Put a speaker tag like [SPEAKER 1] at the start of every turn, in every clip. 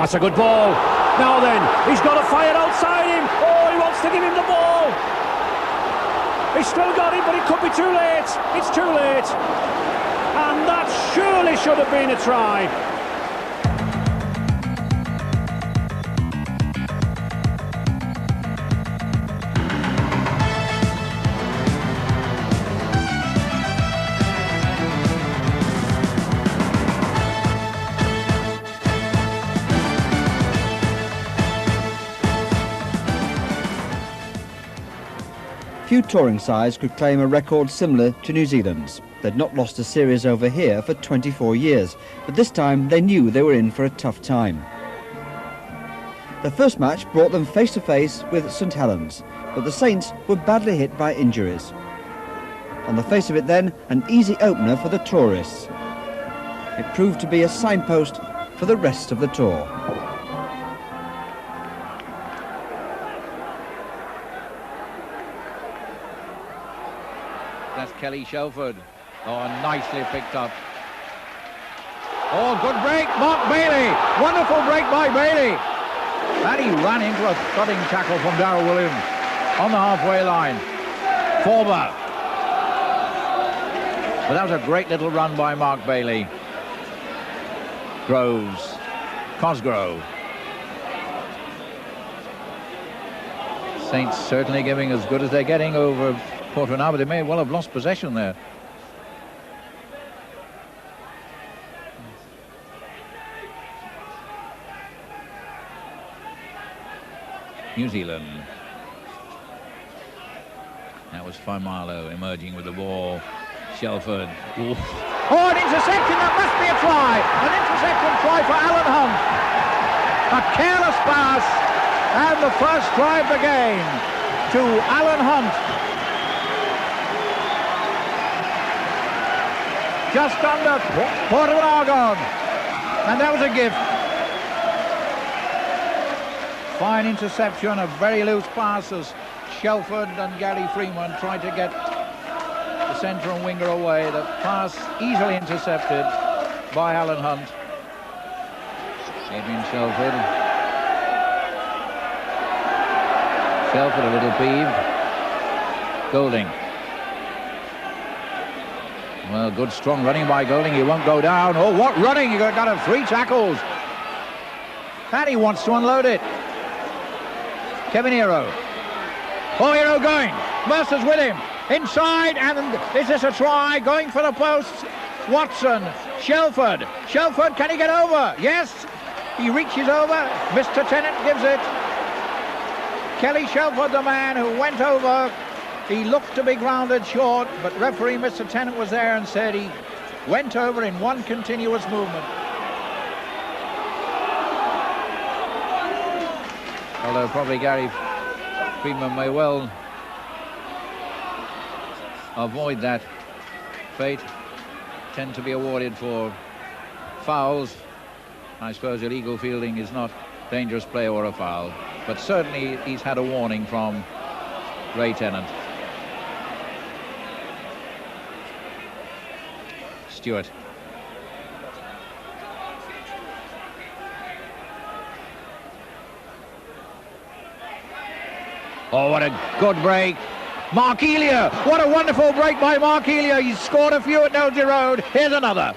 [SPEAKER 1] That's a good ball. Now then, he's got to fire outside him. Oh, he wants to give him the ball. He's still got it, but it could be too late. It's too late. And that surely should have been a try.
[SPEAKER 2] Few touring sides could claim a record similar to New Zealand's. They'd not lost a series over here for 24 years, but this time they knew they were in for a tough time. Their first match brought them face to face with St Helens, but the Saints were badly hit by injuries. On the face of it then, an easy opener for the tourists. It proved to be a signpost for the rest of the tour.
[SPEAKER 3] That's Kelly Shelford. Oh, nicely picked up. Oh, good break, Mark Bailey. Wonderful break by Bailey. And he ran into a thudding tackle from Darryl Williams on the halfway line. Forber. But that was a great little run by Mark Bailey. Groves. Cosgrove. Saints certainly giving as good as they're getting over quarter an hour, but they may well have lost possession there. New Zealand. That was Faimalo emerging with the ball. Shelford. Oof. Oh, an interception, that must be a try. An interception try for Alan Hunt. A careless pass and the first try of the game to Alan Hunt. Just under quarter of an hour gone. And that was a gift. Fine interception, a very loose pass as Shelford and Gary Freeman tried to get the centre and winger away. The pass easily intercepted by Alan Hunt. Adrian Shelford. Shelford a little peeved. Golding. Well, good strong running by Golding. He won't go down. Oh, what running! He got 3 tackles. And he wants to unload it. Kevin Hero. Oh, Hero going. Mercer's with him. Inside, and is this a try? Going for the post. Watson. Shelford. Shelford, can he get over? Yes. He reaches over. Mr. Tennant gives it. Kelly Shelford, the man who went over. He looked to be grounded short, but referee Mr. Tennant was there and said he went over in one continuous movement. Although probably Gary Freeman may well avoid that fate. Tend to be awarded for fouls. I suppose illegal fielding is not dangerous play or a foul, but certainly he's had a warning from Ray Tennant. Stewart. Oh, what a good break. Mark Elia. What a wonderful break by Mark Elia. He's scored a few at Nosey Road. Here's another.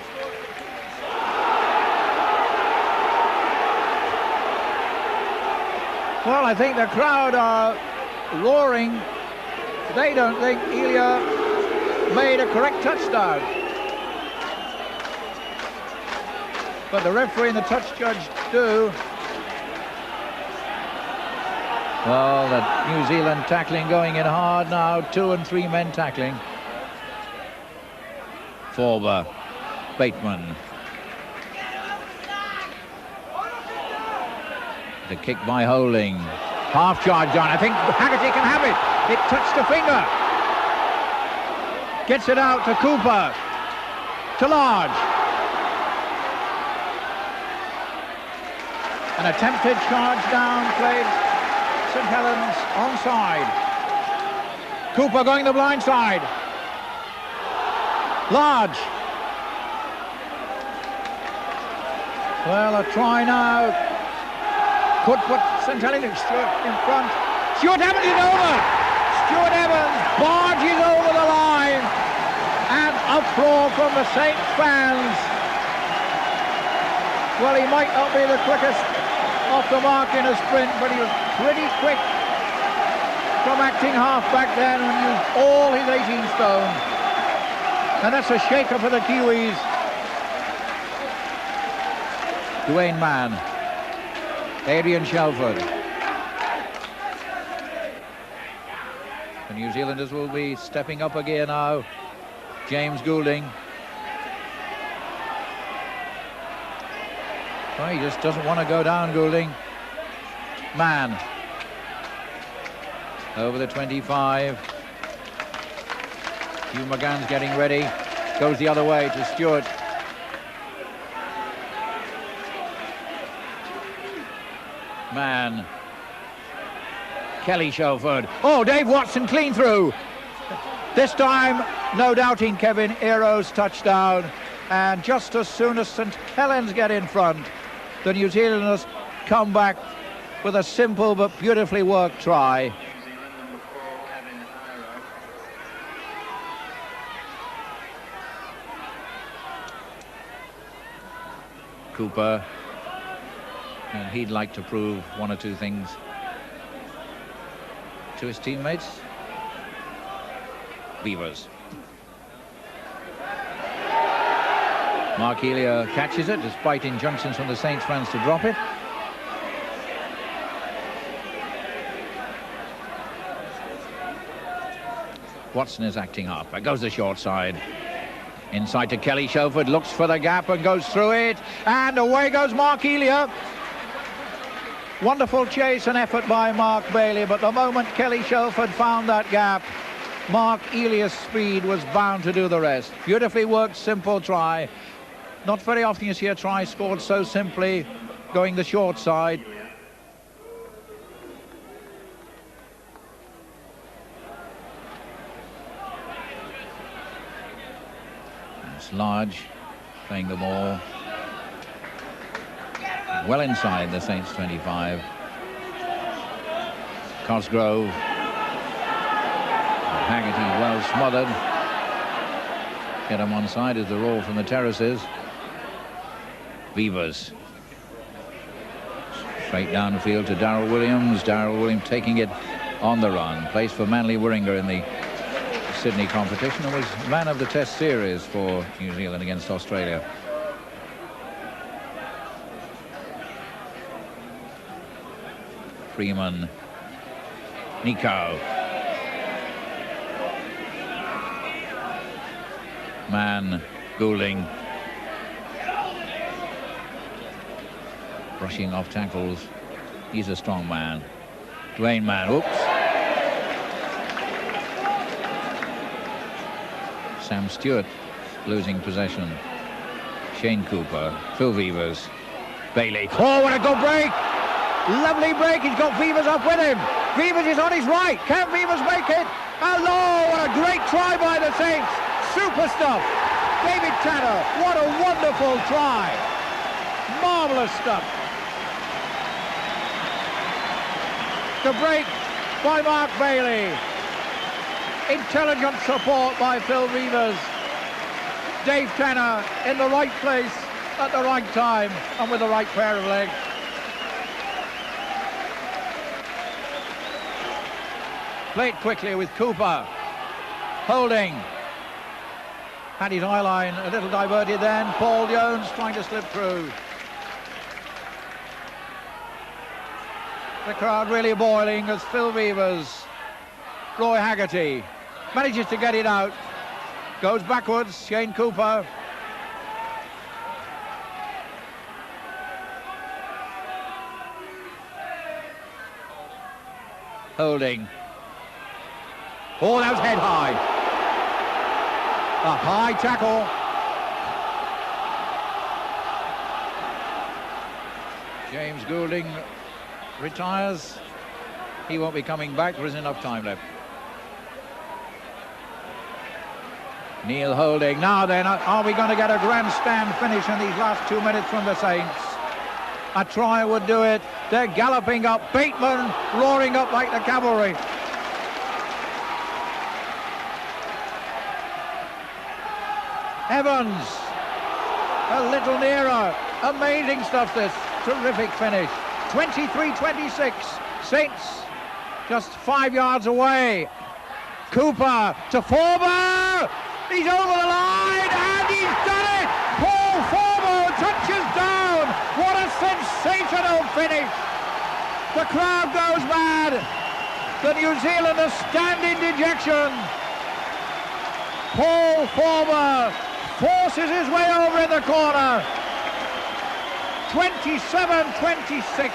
[SPEAKER 3] Well, I think the crowd are roaring. They don't think Elia made a correct touchdown. But the referee and the touch judge do. Well, the New Zealand tackling going in hard now. 2 and 3 men tackling. Forber. Bateman. The kick by Holding. Half charge on. I think Haggerty can have it. It touched the finger. Gets it out to Cooper. To Large. An attempted charge down played St Helens onside. Cooper going the blind side. Large. Well, a try now Could put St Helens in front. Stuart Evans is over. Stuart Evans barges over the line. And uproar from the Saints fans. Well, he might not be the quickest off the mark in a sprint, but he was pretty quick from acting half-back then and used all his 18 stone. And that's a shaker for the Kiwis. Dwayne Mann. Adrian Shelford. The New Zealanders will be stepping up a gear now. James Goulding. Oh, he just doesn't want to go down, Goulding. Mann. Over the 25. Hugh McGann's getting ready. Goes the other way to Stewart. Mann. Kelly Shelford. Oh, Dave Watson clean through. This time, no doubting Kevin Aero's touchdown. And just as soon as St Helens get in front, the New Zealanders come back with a simple but beautifully worked try. Cooper, and he'd like to prove one or two things to his teammates. Beavers. Mark Elia catches it despite injunctions from the Saints fans to drop it. Watson is acting up. There goes the short side. Inside to Kelly Shelford, looks for the gap and goes through it. And away goes Mark Elia. Wonderful chase and effort by Mark Bailey, but the moment Kelly Shelford found that gap, Mark Elia's speed was bound to do the rest. Beautifully worked, simple try. Not very often you see a try scored so simply, going the short side. It's Large playing the ball well inside the Saints 25. Cosgrove. Haggerty well smothered. Get him on side as the roll from the terraces. Beavers. Straight downfield to Darryl Williams. Darryl Williams taking it on the run. Plays for Manly Warringah in the Sydney competition and was man of the Test series for New Zealand against Australia. Freeman. Nico. Mann. Goulding. Brushing off tackles. He's a strong man. Dwayne Mann. Oops. Sam Stewart losing possession. Shane Cooper. Phil Vevers. Bailey. Oh, what a good break! Lovely break. He's got Vevers up with him. Vevers is on his right. Can Vevers make it? Hello! What a great try by the Saints. Super stuff. David Tanner. What a wonderful try. Marvellous stuff. The break by Mark Bailey. Intelligent support by Phil Vevers. Dave Tanner in the right place at the right time and with the right pair of legs. Played quickly with Cooper. Holding. Had his eye line a little diverted then. Paul Jones trying to slip through. The crowd really boiling as Phil Vevers, Roy Haggerty, manages to get it out. Goes backwards, Shane Cooper. Holding. Oh, that was head high. A high tackle. James Goulding retires. He won't be coming back. There isn't enough time left. Neil Holding. Now then, are we going to get a grandstand finish in these last 2 minutes from the Saints? A try would do it. They're galloping up. Bateman roaring up like the cavalry. Evans, a little nearer. Amazing stuff this. Terrific finish. 23-26. Saints just 5 yards away. Cooper to Forber. He's over the line and he's done it. Paul Forber touches down. What a sensational finish. The crowd goes mad. The New Zealanders stand in dejection. Paul Forber forces his way over in the corner. 27-26.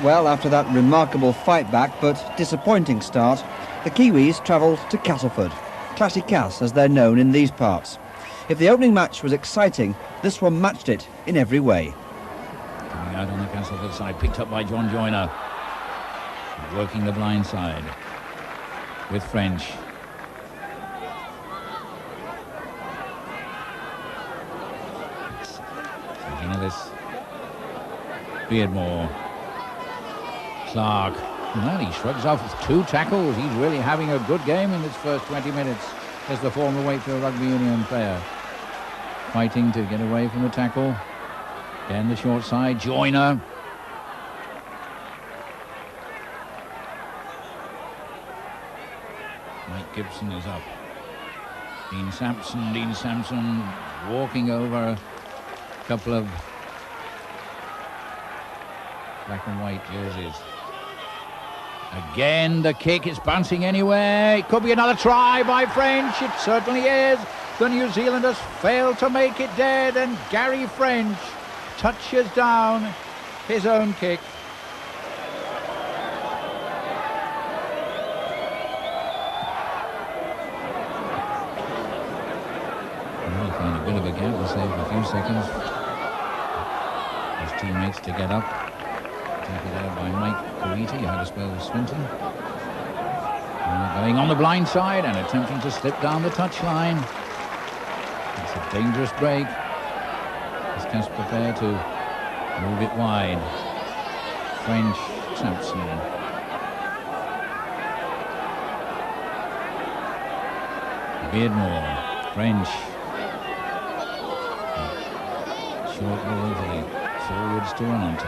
[SPEAKER 2] Well, after that remarkable fight back but disappointing start, the Kiwis travelled to Castleford, Classy Cass as they're known in these parts. If the opening match was exciting, this one matched it in every way.
[SPEAKER 3] Coming out on the Castleford side, picked up by John Joyner. Working the blind side with French. Thinking of this. Beardmore. Clark. Well, he shrugs off with 2 tackles. He's really having a good game in this first 20 minutes as the former Wakefield Rugby Union player. Fighting to get away from the tackle. Again, the short side. Joyner. Mike Gibson is up. Dean Sampson walking over a couple of black and white jerseys. Again, the kick is bouncing anyway. It could be another try by French. It certainly is. The New Zealanders fail to make it dead, and Gary French touches down his own kick. Well, he found a bit of a gap to save a few seconds. His teammates to get up. Taken out by Mike Coiti, had a spell with Swinton. Going on the blind side and attempting to slip down the touchline. It's a dangerous break. Is Cass prepared to move it wide? French, Sampson. Beardmore, French. Short ball for the forwards to run onto.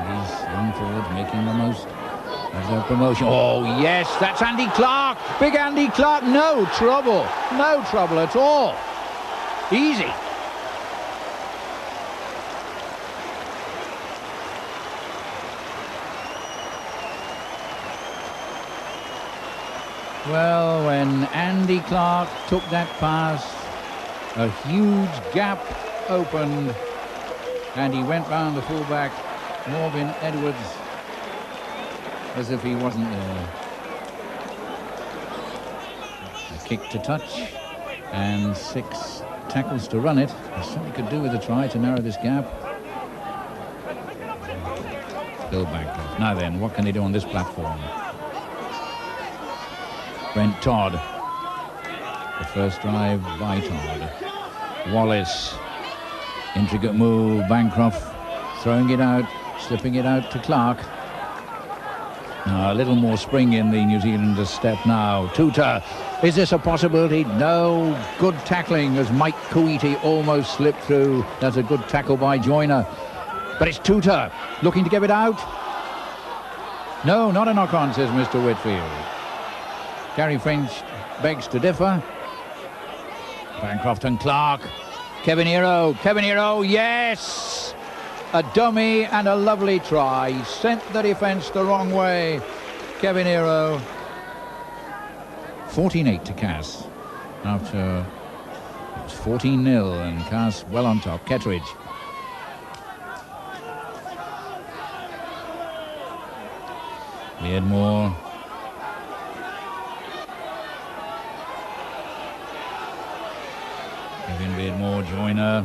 [SPEAKER 3] These young forwards making the most of their promotion. Oh, yes, that's Andy Clark. Big Andy Clark. No trouble. No trouble at all. Easy. Well, when Andy Clark took that pass, a huge gap opened and he went round the fullback, Morgan Edwards, as if he wasn't there. A kick to touch and 6 tackles to run it. There's something he could do with a try to narrow this gap. Still back left. Now then, what can they do on this platform? Brent Todd. The first drive by Todd. Wallace. Intricate move. Bancroft throwing it out. Slipping it out to Clark. Now a little more spring in the New Zealanders' step now. Tuta, is this a possibility? No. Good tackling as Mike Coiti almost slipped through. That's a good tackle by Joyner. But it's Tuta looking to give it out. No, not a knock-on, says Mr. Whitfield. Gary French begs to differ. Bancroft and Clark. Kevin Hero, yes! A dummy and a lovely try. He sent the defence the wrong way. Kevin Hero. 14-8 to Cass. After it was 14-0 and Cass well on top. Kettridge. Beardmore. Kevin Beardmore, Joyner.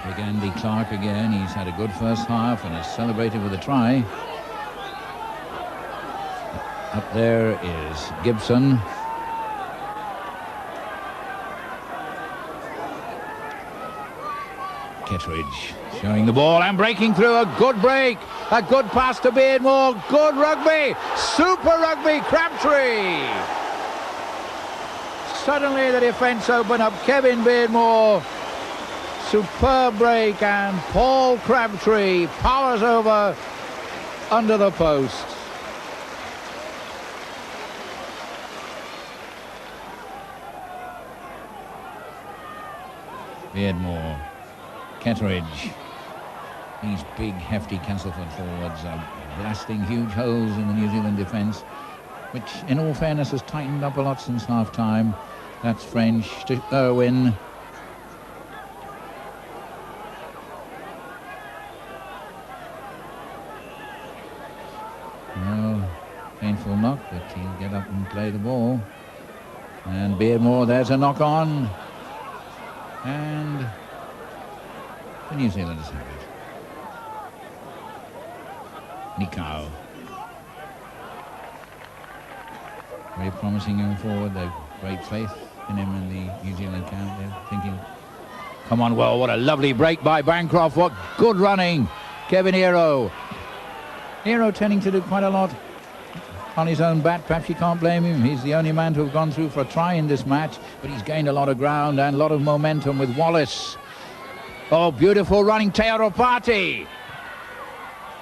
[SPEAKER 3] Big Andy Clark again. He's had a good first half and has celebrated with a try. Up there is Gibson. Kittredge showing the ball and breaking through. A good break, a good pass to Beardmore. Good rugby, super rugby, Crabtree. Suddenly the defence open up. Kevin Beardmore, superb break, and Paul Crabtree powers over under the post. Beardmore, Kittredge, these big hefty Castleford forwards are blasting huge holes in the New Zealand defence, which in all fairness has tightened up a lot since half time. That's French to Irwin. Oh, painful knock, but he'll get up and play the ball. And Beardmore, there's a knock on. And the New Zealanders have it. Nikau. Very promising going forward. They've great faith in him in the New Zealand camp. They're thinking, come on, well, what a lovely break by Bancroft. What good running. Kevin Hero. Hero tending to do quite a lot on his own bat. Perhaps you can't blame him. He's the only man to have gone through for a try in this match, but he's gained a lot of ground and a lot of momentum with Wallace. Oh, beautiful running, Tearopati.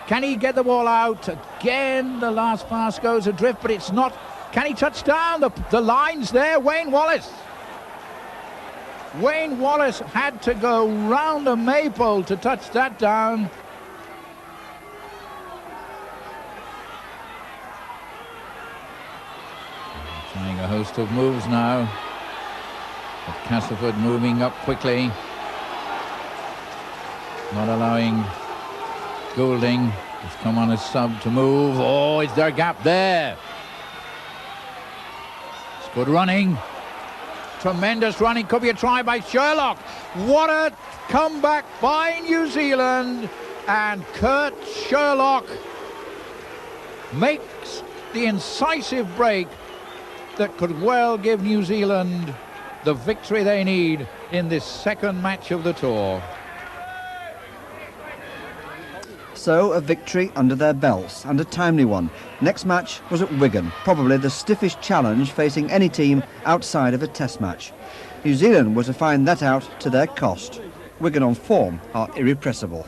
[SPEAKER 3] Can he get the ball out? Again, the last pass goes adrift, but it's not. Can he touch down? The line's there. Wayne Wallace. Wayne Wallace had to go round the maypole to touch that down. Trying a host of moves now. But Castleford moving up quickly. Not allowing Goulding, who's come on a sub, to move. Oh, is there a gap there? It's good running. Tremendous running. Could be a try by Sherlock. What a comeback by New Zealand. And Kurt Sherlock makes the incisive break that could well give New Zealand the victory they need in this second match of the tour.
[SPEAKER 2] So a victory under their belts, and a timely one. Next match was at Wigan, probably the stiffest challenge facing any team outside of a test match. New Zealand were to find that out to their cost. Wigan on form are irrepressible.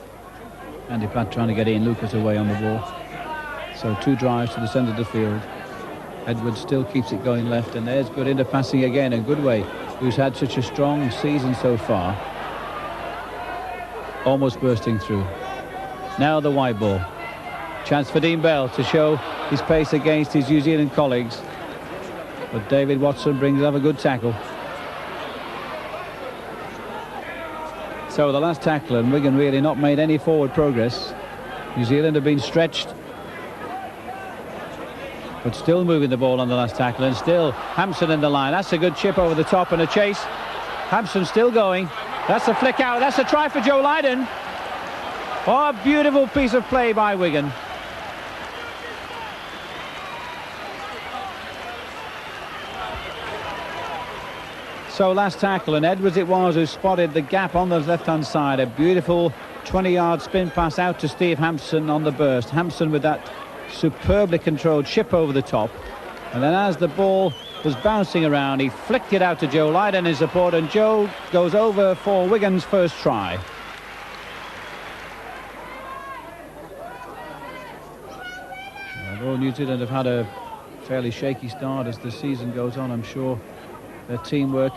[SPEAKER 1] Andy Platt trying to get Ian Lucas away on the ball. So 2 drives to the centre of the field. Edwards still keeps it going left, and there's good into passing again, and Goodway, who's had such a strong season so far, almost bursting through. Now the wide ball. Chance for Dean Bell to show his pace against his New Zealand colleagues. But David Watson brings up a good tackle. So the last tackle, and Wigan really not made any forward progress. New Zealand have been stretched, but still moving the ball on the last tackle, and still Hampson in the line. That's a good chip over the top and a chase. Hampson still going. That's a flick out. That's a try for Joe Lydon. Oh, a beautiful piece of play by Wigan. So last tackle, and Edwards it was who spotted the gap on the left-hand side. A beautiful 20-yard spin pass out to Steve Hampson on the burst. Hampson with that superbly controlled chip over the top, and then as the ball was bouncing around, he flicked it out to Joe Lydon in support, and Joe goes over for Wigan's first try. Although New Zealand have had a fairly shaky start as the season goes on, I'm sure their teamwork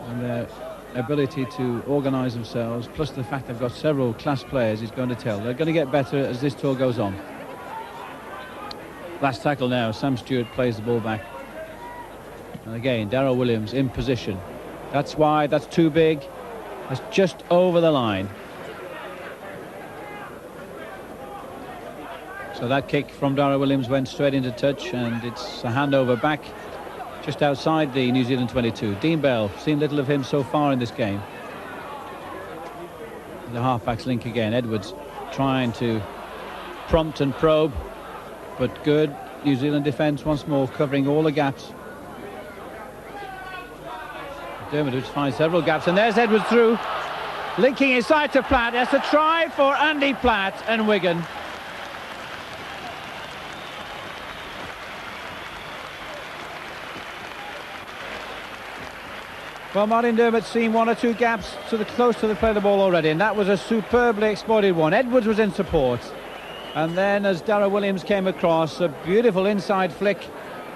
[SPEAKER 1] and their ability to organise themselves, plus the fact they've got several class players, is going to tell. They're going to get better as this tour goes on. Last tackle now. Sam Stewart plays the ball back. And again, Darryl Williams in position. That's wide, that's too big. That's just over the line. So that kick from Darryl Williams went straight into touch, and it's a handover back just outside the New Zealand 22. Dean Bell, seen little of him so far in this game. The halfbacks link again. Edwards trying to prompt and probe, but good New Zealand defence once more, covering all the gaps. Dermot finds several gaps, and there's Edwards through.
[SPEAKER 4] linking inside to Platt. That's a try for Andy Platt and Wigan. Well, Martin Dermott's seen one or two gaps close to the play of the ball already, and that was a superbly exploited one. Edwards was in support, and then as Darragh Williams came across, a beautiful inside flick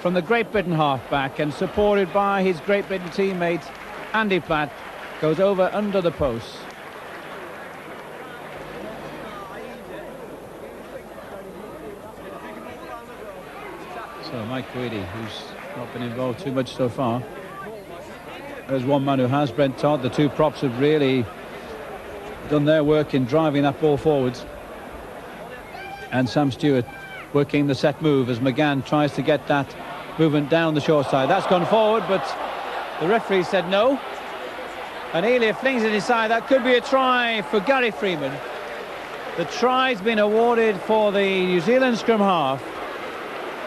[SPEAKER 4] from the Great Britain halfback, and supported by his Great Britain teammate Andy Platt, goes over under the post. So Mike Guidi, who's not been involved too much so far. There's one man who has, Brent Todd. The two props have really done their work in driving that ball forwards. And Sam Stewart working the set move as McGann tries to get that movement down the short side. That's gone forward, but the referee said no. And Elia flings it inside. That could be a try for Gary Freeman. The try's been awarded for the New Zealand scrum half.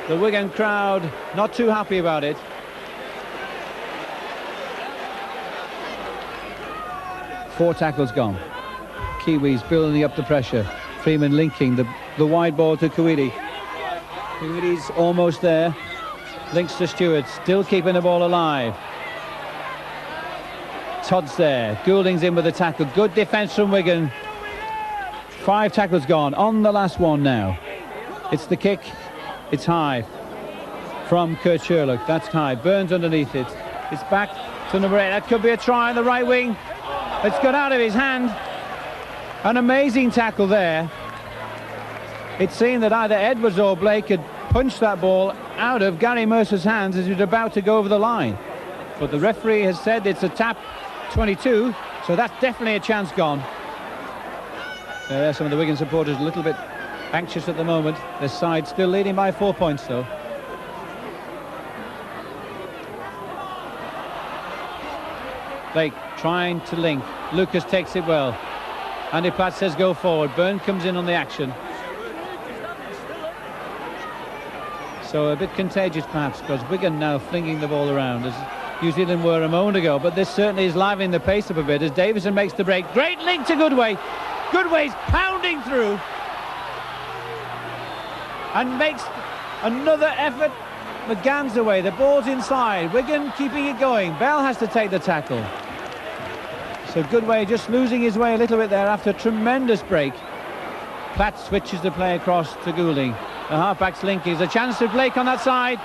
[SPEAKER 4] The Wigan crowd not too happy about it. Four tackles gone. Kiwis building up the pressure. Freeman linking the wide ball to Kuidi. Kuidi's almost there. Links to Stewart, still keeping the ball alive. Todd's there. Goulding's in with the tackle. Good defence from Wigan. 5 tackles gone. On the last one now. It's the kick. It's high from Kurt Sherlock. That's high. Burns underneath it. It's back to number 8. That could be a try on the right wing. It's got out of his hand. An amazing tackle there. It seemed that either Edwards or Blake had punched that ball out of Gary Mercer's hands as he was about to go over the line. But the referee has said it's a tap 22, so that's definitely a chance gone. Some of the Wigan supporters a little bit anxious at the moment. Their side still leading by 4 points though. Blake trying to link. Lucas takes it well. Andy Platt says go forward. Byrne comes in on the action. So a bit contagious perhaps, because Wigan now flinging the ball around as New Zealand were a moment ago. But this certainly is livening the pace up a bit as Davison makes the break. Great link to Goodway. Goodway's pounding through and makes another effort. McGann's away. The ball's inside. Wigan keeping it going. Bell has to take the tackle. So Goodway just losing his way a little bit there after a tremendous break. Platt switches the play across to Goulding. The halfback's linking. There's a chance to Blake on that side.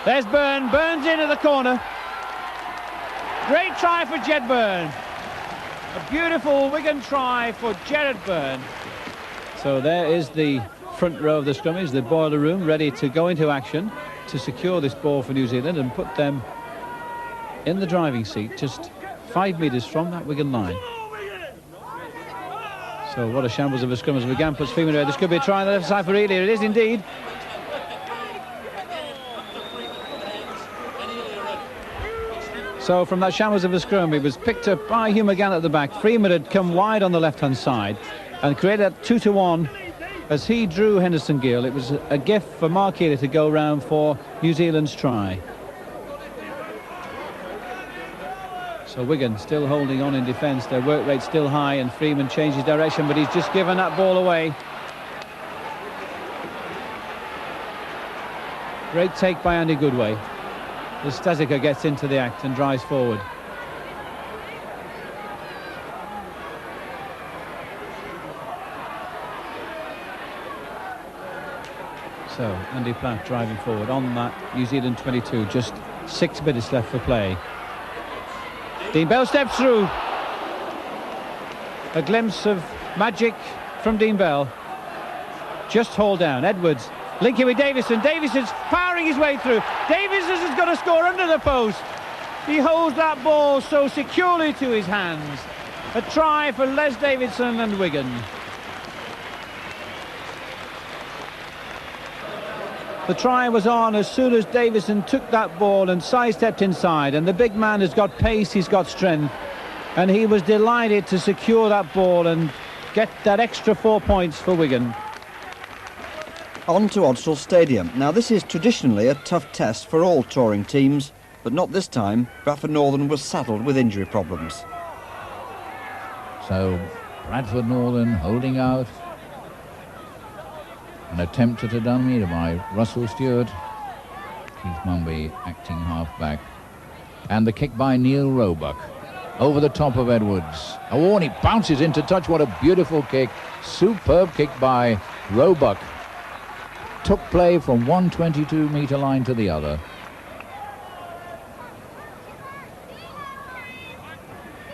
[SPEAKER 4] There's Byrne. Byrne's into the corner. Great try for Jed Byrne. A beautiful Wigan try for Jared Byrne. So there is the front row of the scrummage, the boiler room, ready to go into action to secure this ball for New Zealand and put them in the driving seat just 5 metres from that Wigan line. So what a shambles of a scrum as McGann puts Freeman away. This could be a try on the left side for Elia. It is indeed. So from that shambles of a scrum, it was picked up by Hugh McGann at the back. Freeman had come wide on the left-hand side and created a 2-1 as he drew Henderson Gill. It was a gift for Mark Elia to go round for New Zealand's try. So Wigan still holding on in defence. Their work rate still high, and Freeman changes direction, but he's just given that ball away. Great take by Andy Goodway. The Stasica gets into the act and drives forward. So Andy Platt driving forward on that New Zealand 22. Just 6 minutes left for play. Dean Bell steps through. A glimpse of magic from Dean Bell. Just hold down. Edwards linking with Davison. Davison's powering his way through. Davison has got to score under the post. He holds that ball so securely to his hands. A try for Les Davidson and Wigan. The try was on as soon as Davison took that ball and sidestepped inside, and the big man has got pace, he's got strength, and he was delighted to secure that ball and get that extra 4 points for Wigan.
[SPEAKER 2] On to Oddsall Stadium. Now this is traditionally a tough test for all touring teams, but not this time. Bradford Northern was saddled with injury problems.
[SPEAKER 3] So Bradford Northern holding out. An attempt at a dummy by Russell Stewart. Keith Mumby acting half-back. And the kick by Neil Roebuck. Over the top of Edwards. Oh, and he bounces into touch. What a beautiful kick. Superb kick by Roebuck. Took play from one 22-metre line to the other.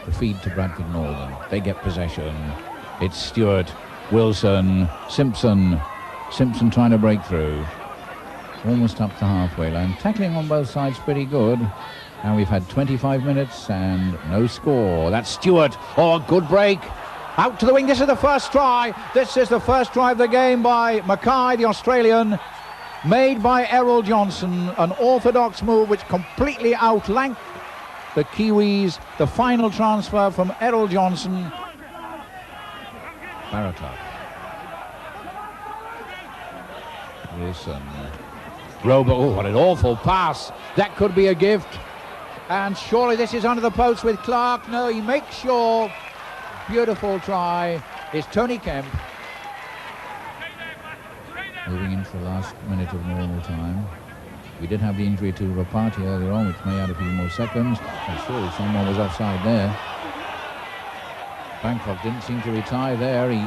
[SPEAKER 3] The feed to Bradford Northern. They get possession. It's Stewart, Wilson, Simpson. Simpson trying to break through. Almost up the halfway line. Tackling on both sides pretty good. And we've had 25 minutes and no score. That's Stewart. Oh, a good break. Out to the wing. This is the first try. This is the first try of the game by Mackay, the Australian. Made by Errol Johnson. An orthodox move which completely outlanked the Kiwis. The final transfer from Errol Johnson. Barraclough. Wilson. Roebuck. Oh, what an awful pass. That could be a gift. And surely this is under the post with Clark. No, he makes sure. Beautiful try. It's Tony Kemp. Moving into the last minute of normal time. We did have the injury to Rapati earlier on, which may add a few more seconds. I'm sure someone was offside there. Bancroft didn't seem to retire there. He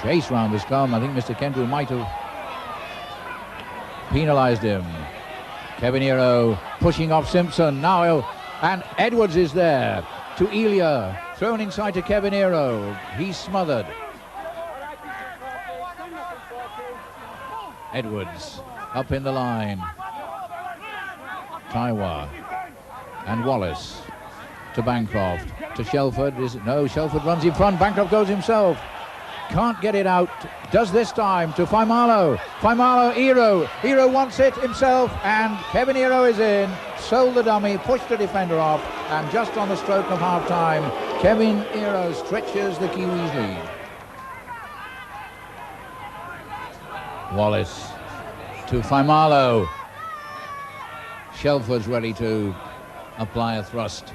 [SPEAKER 3] chased round the scrum. I think Mr. Kendall might have penalised him. Kevin Hero pushing off Simpson now, and Edwards is there to Elia, thrown inside to Kevin Hero. He's smothered. Edwards up in the line. Taiwa and Wallace to Bancroft to Shelford. No, Shelford runs in front. Bancroft goes himself. Can't get it out. Does this time to Faimalo. Faimalo, Hero wants it himself, and Kevin Hero is in. Sold the dummy, pushed the defender off, and just on the stroke of half-time, Kevin Hero stretches the Kiwis lead. Wallace to Faimalo. Shelford's ready to apply a thrust.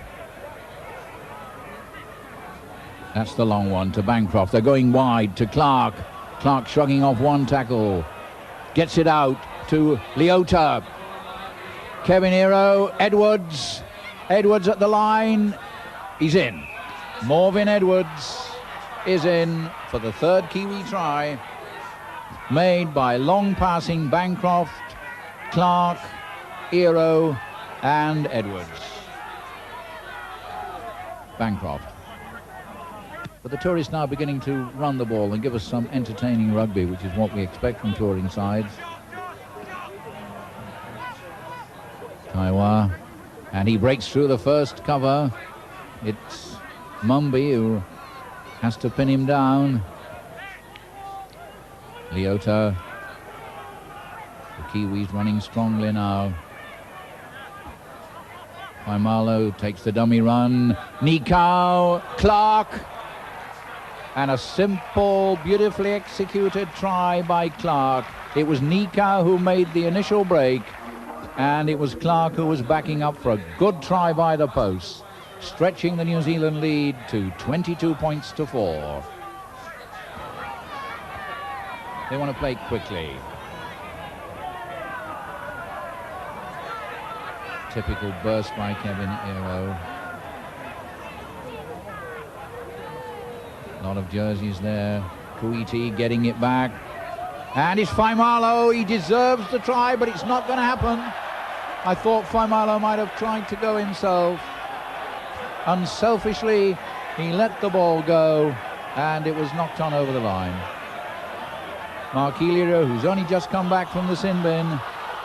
[SPEAKER 3] That's the long one to Bancroft. They're going wide to Clark. Clark shrugging off one tackle. Gets it out to Leota. Kevin Hero, Edwards. Edwards at the line. He's in. Morvin Edwards is in for the third Kiwi try. Made by long passing Bancroft, Clark, Hero and Edwards. Bancroft. But the tourists now beginning to run the ball and give us some entertaining rugby, which is what we expect from touring sides. Taiwa, and he breaks through the first cover. It's Mumby who has to pin him down. Leota. The Kiwis running strongly now. Faimalo takes the dummy run. Nikau, Clark. And a simple, beautifully executed try by Clark. It was Nikau who made the initial break, and it was Clark who was backing up for a good try by the post, stretching the New Zealand lead to 22 points to 4. They want to play quickly. Typical burst by Kevin Hero. A lot of jerseys there. Kuiti getting it back. And it's Faimalo. He deserves the try, but it's not going to happen. I thought Faimalo might have tried to go himself. Unselfishly, he let the ball go, and it was knocked on over the line. Mark Elio, who's only just come back from the sin bin.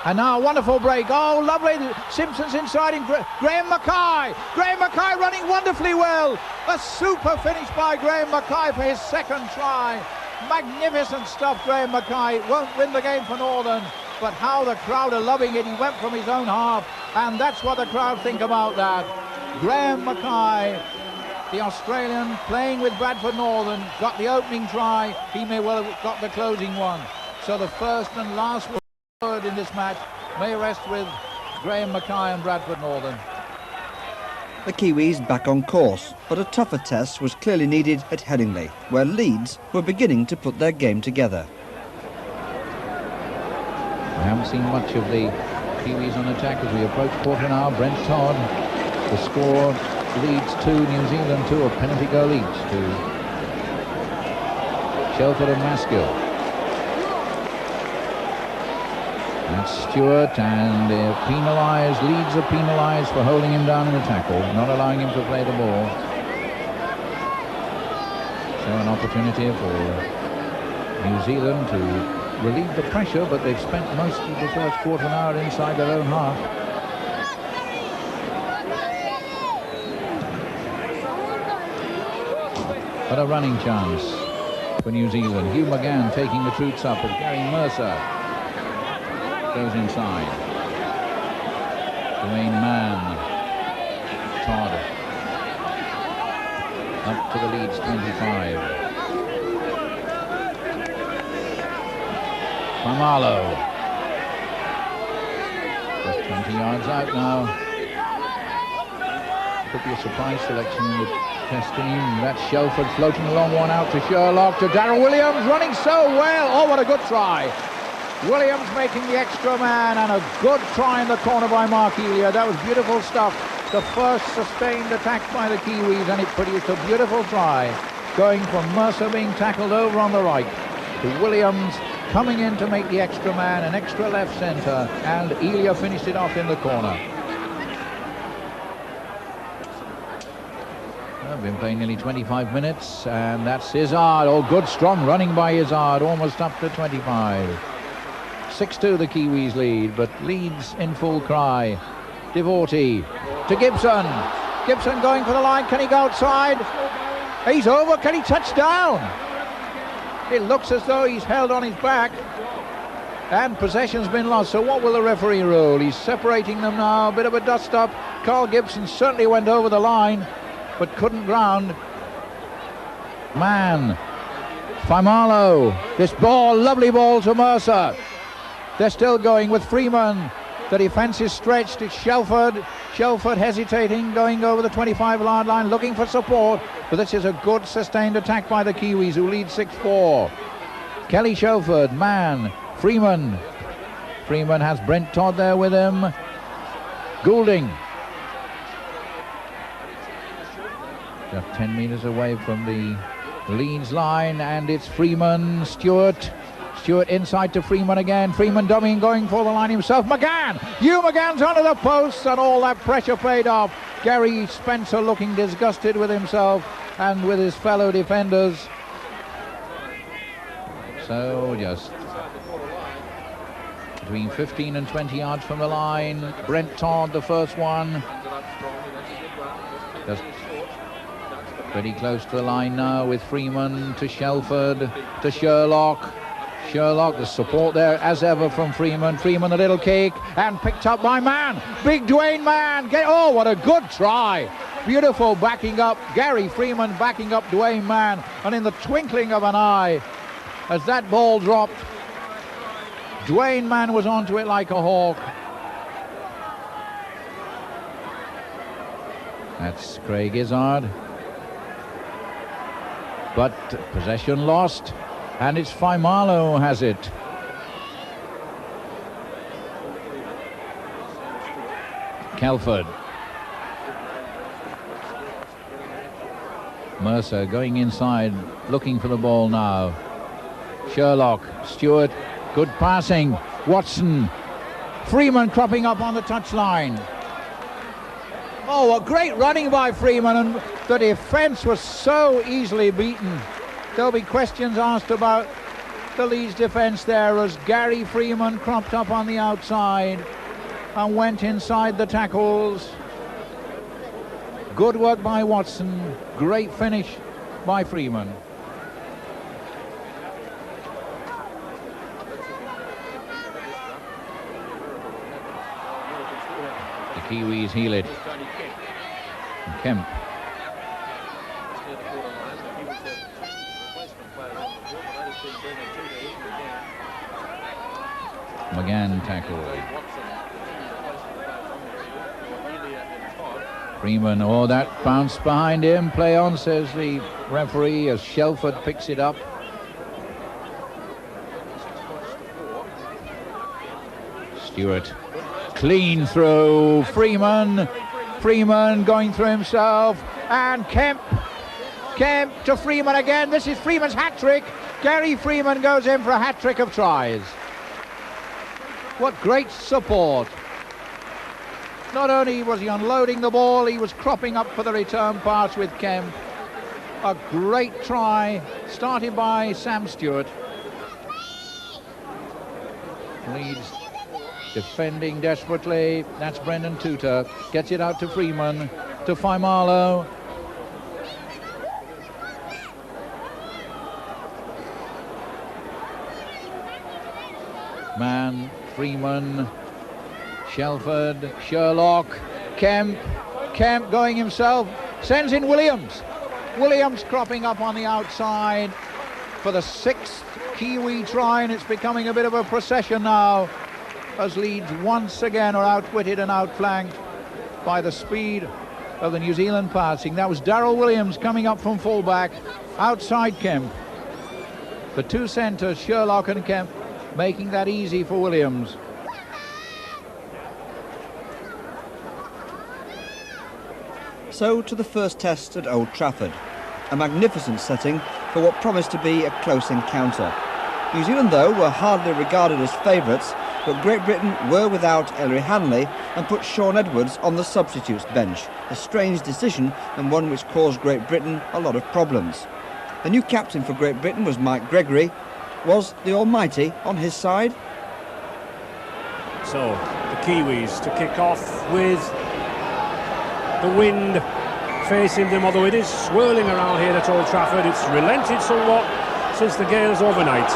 [SPEAKER 3] And now a wonderful break. Oh, lovely. Simpson's inside in Graham Mackay. Graham Mackay running wonderfully well. A super finish by Graham Mackay for his second try. Magnificent stuff, Graham Mackay. Won't win the game for Northern, but how the crowd are loving it. He went from his own half, and that's what the crowd think about that. Graham Mackay, the Australian, playing with Bradford Northern, got the opening try. He may well have got the closing one. So the first and last word in this match may rest with Graham Mackay and Bradford Northern.
[SPEAKER 2] The Kiwis back on course, but a tougher test was clearly needed at Headingley, where Leeds were beginning to put their game together.
[SPEAKER 3] I haven't seen much of the Kiwis on attack as we approach quarter an hour. Brent Todd, the score, Leeds 2, New Zealand 2, a penalty goal each to Shelford and Maskill. That's Stewart, and they're penalised. Leeds are penalised for holding him down in the tackle, not allowing him to play the ball. So an opportunity for New Zealand to relieve the pressure, but they've spent most of the first quarter an hour inside their own half. But a running chance for New Zealand. Hugh McGann taking the troops up, and Gary Mercer goes inside. Dwayne Mann, Todd, up to the Leeds 25. Famalo, just 20 yards out now. Could be a surprise selection in the test team. That's Shelford floating along, one out to Sherlock, to Darryl Williams, running so well. Oh, what a good try. Williams making the extra man, and a good try in the corner by Mark Elia. That was beautiful stuff. The first sustained attack by the Kiwis, and it produced a beautiful try, going from Mercer being tackled over on the right to Williams coming in to make the extra man, an extra left centre, and Elia finished it off in the corner. I've been playing nearly 25 minutes, and that's Izzard. Oh, good strong running by Izzard, almost up to 25. 6-2 the Kiwis lead, but Leeds in full cry. Devorty to Gibson. Gibson going for the line. Can he go outside? He's over. Can he touch down? It looks as though he's held on his back, and possession's been lost. So what will the referee rule? He's separating them now. A bit of a dust up. Carl Gibson certainly went over the line, but couldn't ground. Man, Famalo. This ball, lovely ball to Mercer. They're still going with Freeman. The defence is stretched. It's Shelford. Shelford hesitating, going over the 25-yard line, looking for support. But this is a good sustained attack by the Kiwis, who lead 6-4. Kelly Shelford, man, Freeman. Freeman has Brent Todd there with him. Goulding. Just 10 metres away from the Leeds line, and it's Freeman, Stewart. Stewart inside to Freeman again. Freeman dummying, going for the line himself. McGann! Hugh McGann's onto the posts, and all that pressure paid off. Gary Spencer looking disgusted with himself and with his fellow defenders. So just between 15 and 20 yards from the line. Brent Todd, the first one. Just pretty close to the line now with Freeman to Shelford to Sherlock. Sherlock, the support there as ever from Freeman. Freeman, a little kick, and picked up by Mann. Big Dwayne Mann. Oh, what a good try. Beautiful backing up. Gary Freeman backing up Dwayne Mann. And in the twinkling of an eye, as that ball dropped, Dwayne Mann was onto it like a hawk. That's Craig Izzard. But possession lost. And it's Faimalo who has it. Kelford. Mercer going inside, looking for the ball now. Sherlock, Stewart, good passing. Watson. Freeman cropping up on the touchline. Oh, a great running by Freeman, and the defence was so easily beaten. There'll be questions asked about the Leeds defence there, as Gary Freeman cropped up on the outside and went inside the tackles. Good work by Watson. Great finish by Freeman. The Kiwis heel it. And Kemp. McGann tackle. Freeman, oh, that bounce behind him. Play on, says the referee, as Shelford picks it up. Stewart, clean through. Freeman going through himself. And Kemp to Freeman again. This is Freeman's hat-trick. Gary Freeman goes in for a hat-trick of tries. What great support. Not only was he unloading the ball, he was cropping up for the return pass with Kemp. A great try, started by Sam Stewart. Leeds defending desperately. That's Brendan Tutor. Gets it out to Freeman, to Faimalo. Man, Freeman, Shelford, Sherlock, Kemp going himself, sends in Williams. Williams cropping up on the outside for the 6th Kiwi try, and it's becoming a bit of a procession now as Leeds once again are outwitted and outflanked by the speed of the New Zealand passing. That was Darryl Williams coming up from fullback, outside Kemp. The two centres, Sherlock and Kemp, making that easy for Williams.
[SPEAKER 2] So to the first test at Old Trafford, a magnificent setting for what promised to be a close encounter. New Zealand, though, were hardly regarded as favourites, but Great Britain were without Ellery Hanley and put Sean Edwards on the substitutes bench, a strange decision and one which caused Great Britain a lot of problems. The new captain for Great Britain was Mike Gregory. Was the Almighty on his side?
[SPEAKER 1] So the Kiwis to kick off with the wind facing them, although it is swirling around here at Old Trafford. It's relented somewhat since the gales overnight.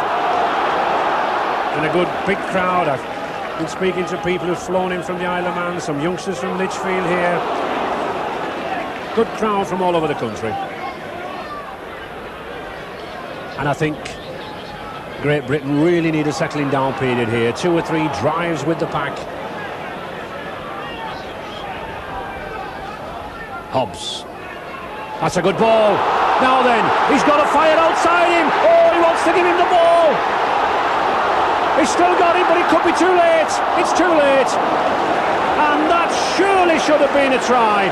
[SPEAKER 1] And a good big crowd. I've been speaking to people who've flown in from the Isle of Man, some youngsters from Lichfield here. Good crowd from all over the country. And I think Great Britain really need a settling down period here. 2 or 3 drives with the pack. Hobbs. That's a good ball. Now then, he's got a fire outside him. Oh, he wants to give him the ball. He's still got it, but it could be too late. It's too late. And that surely should have been a try.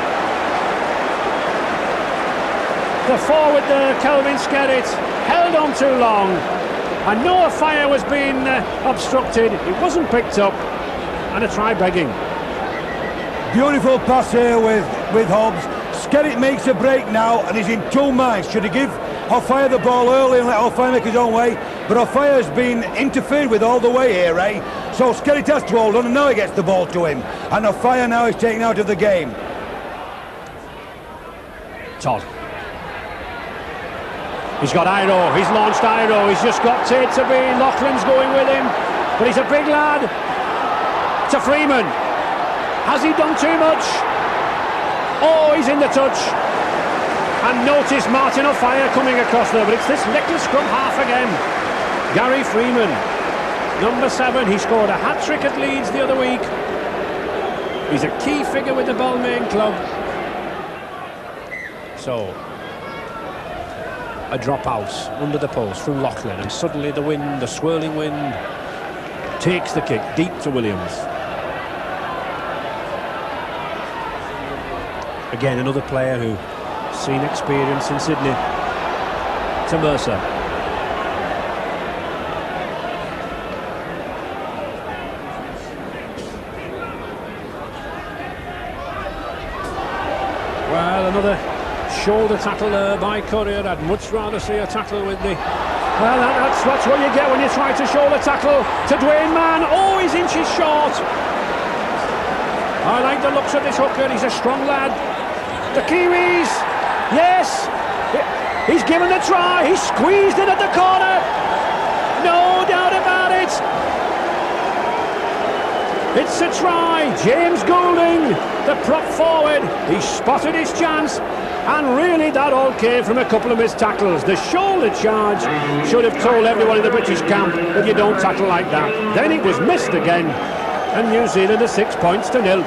[SPEAKER 1] The forward there, Kelvin Skerritt, held on too long. I know a fire was being obstructed. It wasn't picked up. And a try begging.
[SPEAKER 5] Beautiful pass here with Hobbs. Skerritt makes a break now and he's in 2 minds. Should he give O'Fire the ball early and let O'Fire make his own way? But O'Fire's been interfered with all the way here, eh? So Skerritt has to hold on and now he gets the ball to him. And O'Fire now is taken out of the game.
[SPEAKER 1] Todd. He's got Iro, he's launched Iro, he's just got Tate to be, Loughlin's going with him, but he's a big lad. To Freeman. Has he done too much? Oh, he's in the touch. And notice Martin O'Fire coming across there, but it's this little scrum half again. Gary Freeman, number 7, he scored a hat-trick at Leeds the other week. He's a key figure with the Balmain club. So, a drop out under the post from Loughlin, and suddenly the wind, the swirling wind, takes the kick deep to Williams. Again, another player who's seen experience in Sydney. To Mercer. Well, another shoulder tackle there by Courier. I'd much rather see a tackle with the... Well, that's what you get when you try to shoulder tackle to Dwayne Mann. Oh, he's inches short. I like the looks of this hooker. He's a strong lad. The Kiwis, yes, he's given the try, he's squeezed it at the corner, no doubt about it. It's a try. James Goulding, the prop forward, he spotted his chance, and really that all came from a couple of missed tackles. The shoulder charge should have told everyone in the British camp that you don't tackle like that. Then it was missed again, and New Zealand are 6 points to 0.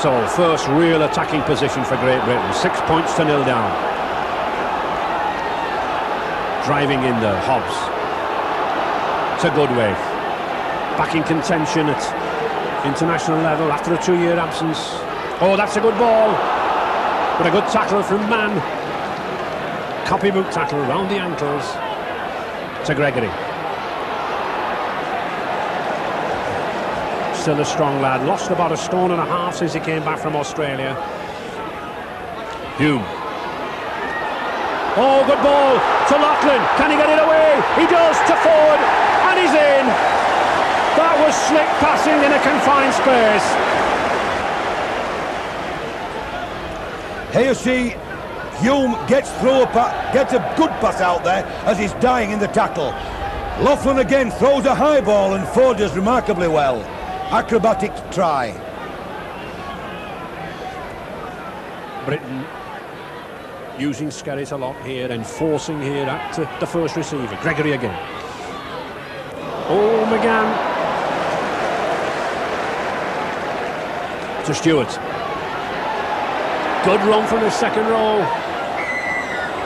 [SPEAKER 1] So, first real attacking position for Great Britain. 6 points to 0 down. Driving in there, Hobbs. It's a good way. Back in contention at international level after a 2-year absence. Oh, that's a good ball. But a good tackle from Mann. Copybook tackle round the ankles to Gregory. Still a strong lad. Lost about 1.5 stone since he came back from Australia. Hume. Oh, good ball to Lachlan. Can he get it away? He does, to Ford, and he's in. That was slick passing in a confined space.
[SPEAKER 5] Here you see Hume gets through gets a good pass out there as he's dying in the tackle. Laughlin again throws a high ball and Ford does remarkably well. Acrobatic try.
[SPEAKER 1] Britain using Skerritt a lot here, enforcing here at the first receiver. Gregory again. Oh, McGann. To Stewart. Good run from the second row.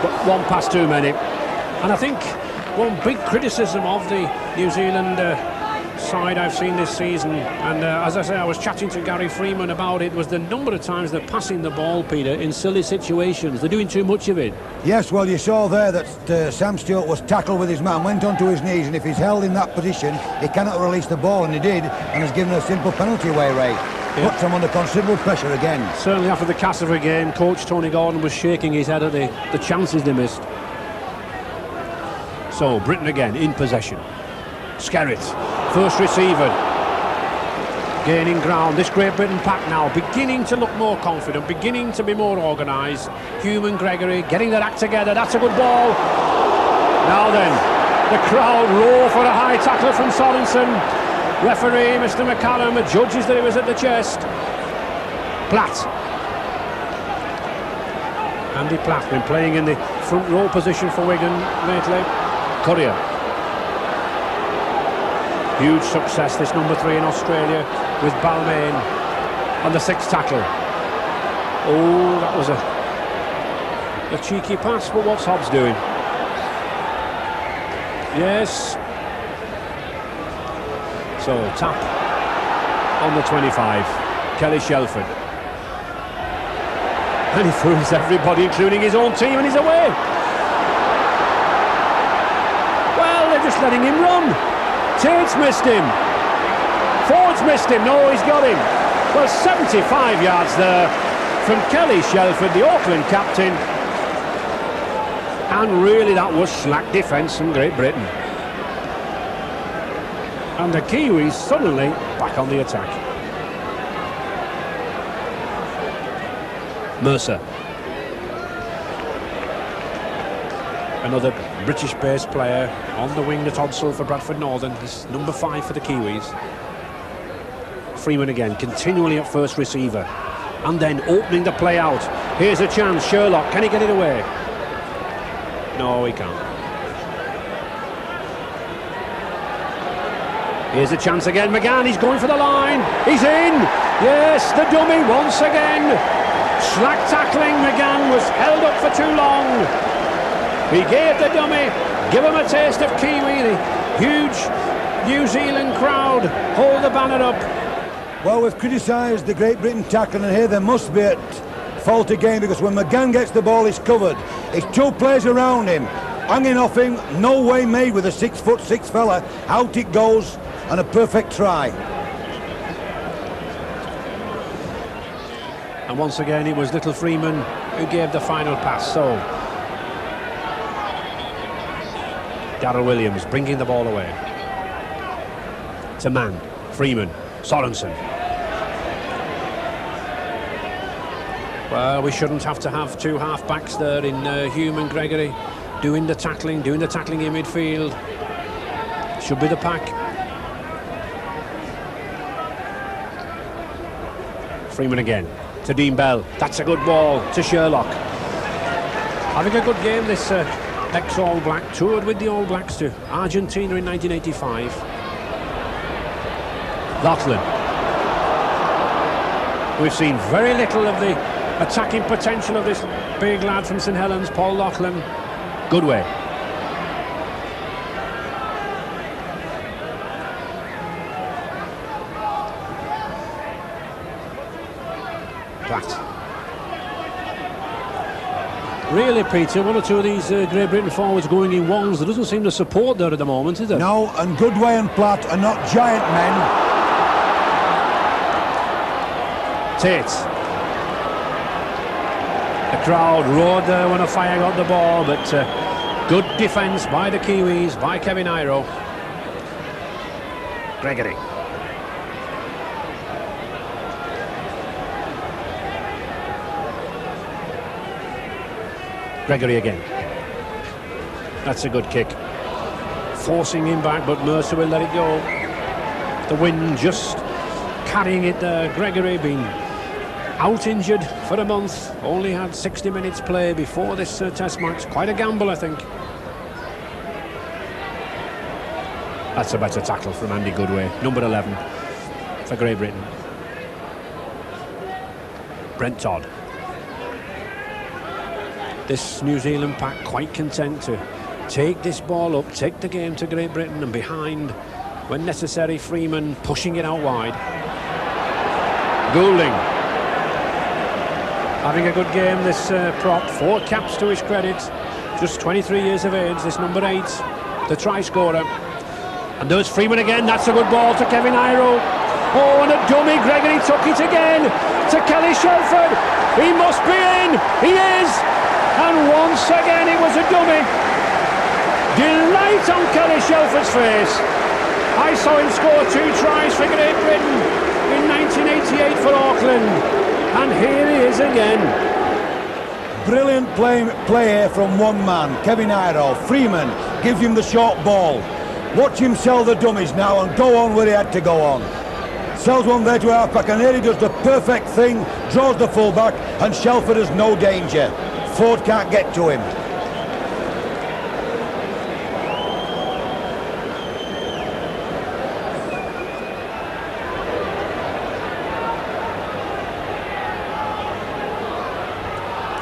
[SPEAKER 1] But one pass too many. And I think one big criticism of the New Zealand side I've seen this season, and as I say, I was chatting to Gary Freeman about it, was the number of times they're passing the ball, Peter, in silly situations. They're doing too much of it.
[SPEAKER 5] Yes, well, you saw there that Sam Stewart was tackled with his man, went onto his knees, and if he's held in that position, he cannot release the ball, and he did, and has given a simple penalty away, Ray. Yeah. Puts him under considerable pressure again.
[SPEAKER 1] Certainly after the Castleford game, coach Tony Gordon was shaking his head at the chances they missed. So, Britain again in possession. Skerritt, first receiver, gaining ground. This Great Britain pack now beginning to look more confident, beginning to be more organised. Hume and Gregory getting their act together. That's a good ball. Now then, the crowd roar for a high tackle from Sorensen. Referee, Mr. McCallum, judges that it was at the chest. Platt. Andy Platt been playing in the front row position for Wigan lately. Courier. Huge success, this number 3 in Australia with Balmain on the 6th tackle. Oh, that was a cheeky pass, but what's Hobbs doing? Yes. So, tap on the 25, Kelly Shelford. And he fools everybody, including his own team, and he's away. Well, they're just letting him run. Tate's missed him. Ford's missed him. No, he's got him. Well, 75 yards there from Kelly Shelford, the Auckland captain. And really that was slack defence from Great Britain. And the Kiwis suddenly back on the attack. Mercer. Another British-based player on the wing at Odsall for Bradford Northern. This number 5 for the Kiwis. Freeman again, continually at first receiver. And then opening the play out. Here's a chance, Sherlock. Can he get it away? No, he can't. Here's a chance again, McGann, he's going for the line. He's in. Yes, the dummy once again. Slack tackling, McGann was held up for too long. He gave the dummy, give him a taste of Kiwi. The huge New Zealand crowd hold the banner up.
[SPEAKER 5] Well, we've criticised the Great Britain tackle, and here they must be at fault again, because when McGann gets the ball, he's covered. It's 2 players around him, hanging off him, no way made with a 6'6" fella. Out it goes, and a perfect try.
[SPEAKER 1] And once again, it was little Freeman who gave the final pass. So Darryl Williams bringing the ball away to Mann, Freeman, Sorensen. Well, we shouldn't have to have 2 half-backs there in Hume and Gregory doing the tackling in midfield. Should be the pack. Freeman again to Dean Bell. That's a good ball to Sherlock. Having a good game, this ex-All Black. Toured with the All Blacks to Argentina in 1985. Lachlan. We've seen very little of the attacking potential of this big lad from St Helens, Paul Loughlin. Good way. Platt. Really, Peter, one or two of these Great Britain forwards going in ones. There doesn't seem to support there at the moment, is there?
[SPEAKER 5] No, and Goodway and Platt are not giant men.
[SPEAKER 1] Tate. The crowd roared there when Offiah got the ball, but good defence by the Kiwis, by Kevin Iro. Gregory. Gregory again. That's a good kick. Forcing him back, but Mercer will let it go. The wind just carrying it there. Gregory being out injured for a month. Only had 60 minutes play before this test match. Quite a gamble, I think. That's a better tackle from Andy Goodway. Number 11 for Great Britain. Brent Todd. This New Zealand pack quite content to take this ball up, take the game to Great Britain, and behind, when necessary, Freeman pushing it out wide. Goulding having a good game, this prop. 4 caps to his credit. Just 23 years of age, this number 8, the try scorer. And there's Freeman again. That's a good ball to Kevin Iro. Oh, and a dummy. Gregory took it again to Kelly Shelford. He must be in. He is. And once again it was a dummy. Delight on Kelly Shelford's face. I saw him score 2 tries for Great Britain in 1988 for Auckland, and here he is again.
[SPEAKER 5] Brilliant play here from one man, Kevin Iro. Freeman gives him the short ball. Watch him sell the dummies now and go on where he had to go on. Sells one there to halfback, and here he does the perfect thing, draws the fullback, and Shelford has no danger. Ford can't get to him.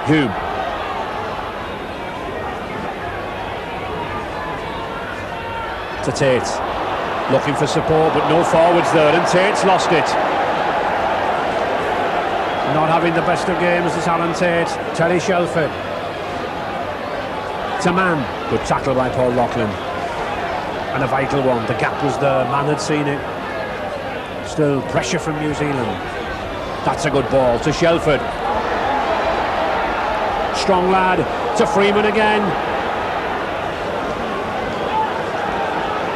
[SPEAKER 1] Hume. To Tate. Looking for support, but no forwards there, and Tate's lost it. Not having the best of games is Alan Tate. Terry Shelford. Tame. Good tackle by Paul Loughlin. And a vital one. The gap was there. Man had seen it. Still pressure from New Zealand. That's a good ball to Shelford. Strong lad to Freeman again.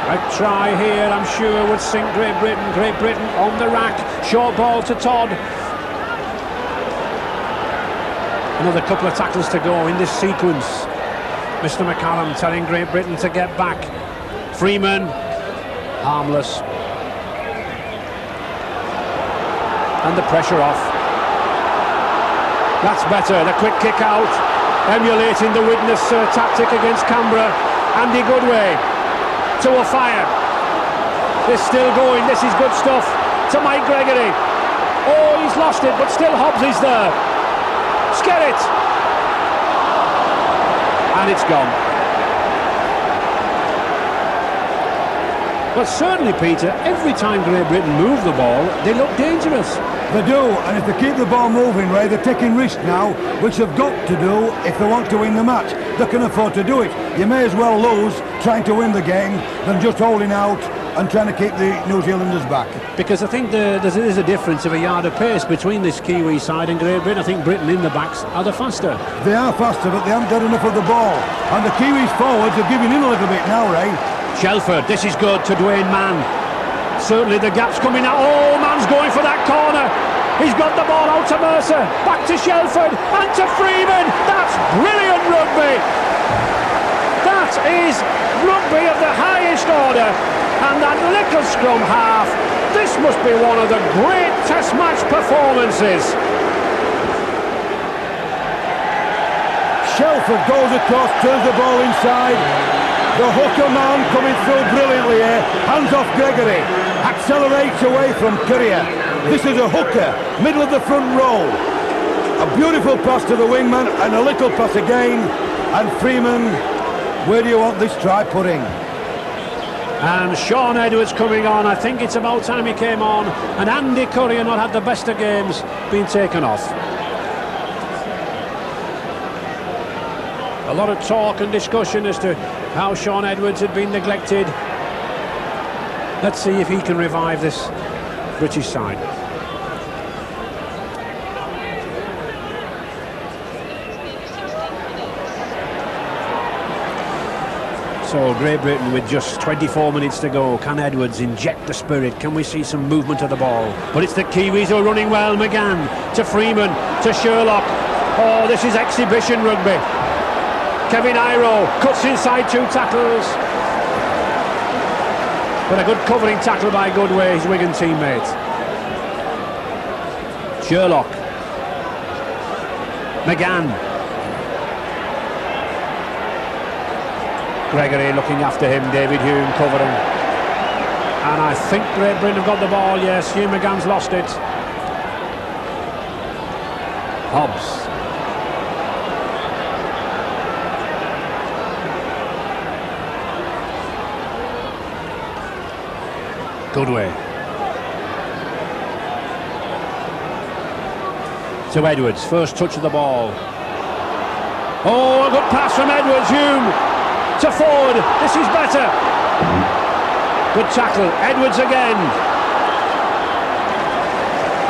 [SPEAKER 1] A try here, I'm sure, would sink Great Britain. Great Britain on the rack. Short ball to Todd. Another couple of tackles to go in this sequence. Mr. McCallum telling Great Britain to get back. Freeman, harmless. And the pressure off. That's better, the quick kick out. Emulating the witness tactic against Canberra. Andy Goodway to Offiah. They're still going, this is good stuff. To Mike Gregory. Oh, he's lost it, but still Hobbs is there. Skerritt, and it's gone. But certainly, Peter, every time Great Britain move the ball, they look dangerous.
[SPEAKER 5] They do, and if they keep the ball moving, Ray, they're taking risks now, which they've got to do if they want to win the match. They can afford to do it. You may as well lose trying to win the game than just holding out and trying to keep the New Zealanders back.
[SPEAKER 1] Because I think there is a difference of a yard of pace between this Kiwi side and Great Britain. I think Britain in the backs are the faster.
[SPEAKER 5] They are faster, but they haven't got enough of the ball. And the Kiwis forwards are giving in a little bit now, Ray.
[SPEAKER 1] Shelford, this is good to Dwayne Mann. Certainly the gap's coming out. Oh, Mann's going for that corner. He's got the ball out to Mercer. Back to Shelford and to Freeman. That's brilliant rugby. That is rugby of the highest order. And that little scrum half, this must be one of the great test match performances.
[SPEAKER 5] Shelford goes across, turns the ball inside. The hooker man coming through brilliantly here. Hands off Gregory. Accelerates away from Courier. This is a hooker, middle of the front row. A beautiful pass to the wingman and a little pass again. And Freeman, where do you want this try putting?
[SPEAKER 1] And Shaun Edwards coming on. I think it's about time he came on. And Andy Curry, not had the best of games, being taken off. A lot of talk and discussion as to how Shaun Edwards had been neglected. Let's see if he can revive this British side. So Great Britain with just 24 minutes to go. Can Edwards inject the spirit? Can we see some movement of the ball? But it's the Kiwis who are running well. McGann to Freeman to Sherlock. Oh, this is exhibition rugby. Kevin Iro cuts inside 2 tackles. But a good covering tackle by Goodway, his Wigan teammate. Sherlock. McGann. Gregory looking after him, David Hume covering. And I think Great Britain have got the ball, yes. Hugh McGann's lost it. Hobbs. Goodway. To Edwards, first touch of the ball. Oh, a good pass from Edwards, Hume. To Ford, this is better. Good tackle, Edwards again.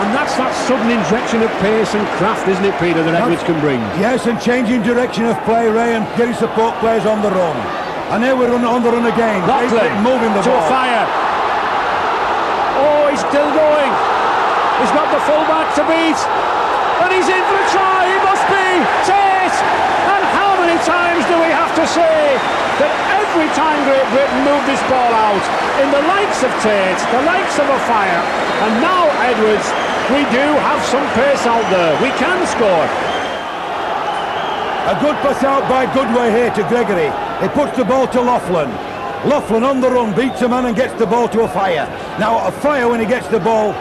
[SPEAKER 1] And that's that sudden injection of pace and craft, isn't it, Peter, that Edwards can bring?
[SPEAKER 5] Yes, and changing direction of play, Ray, and getting support players on the run. And here we're on the run again. Moving the ball.
[SPEAKER 1] To a fire. Oh, he's still going. He's got the full-back to beat. And he's in for a try, he must be. Tate! And how many times do we have to say that every time Great Britain moved this ball out, in the likes of Tate, the likes of a fire, and now Edwards, we do have some pace out there. We can score.
[SPEAKER 5] A good pass out by Goodway here to Gregory. He puts the ball to Laughlin. Laughlin on the run, beats a man and gets the ball to a fire. Now a fire when he gets the ball,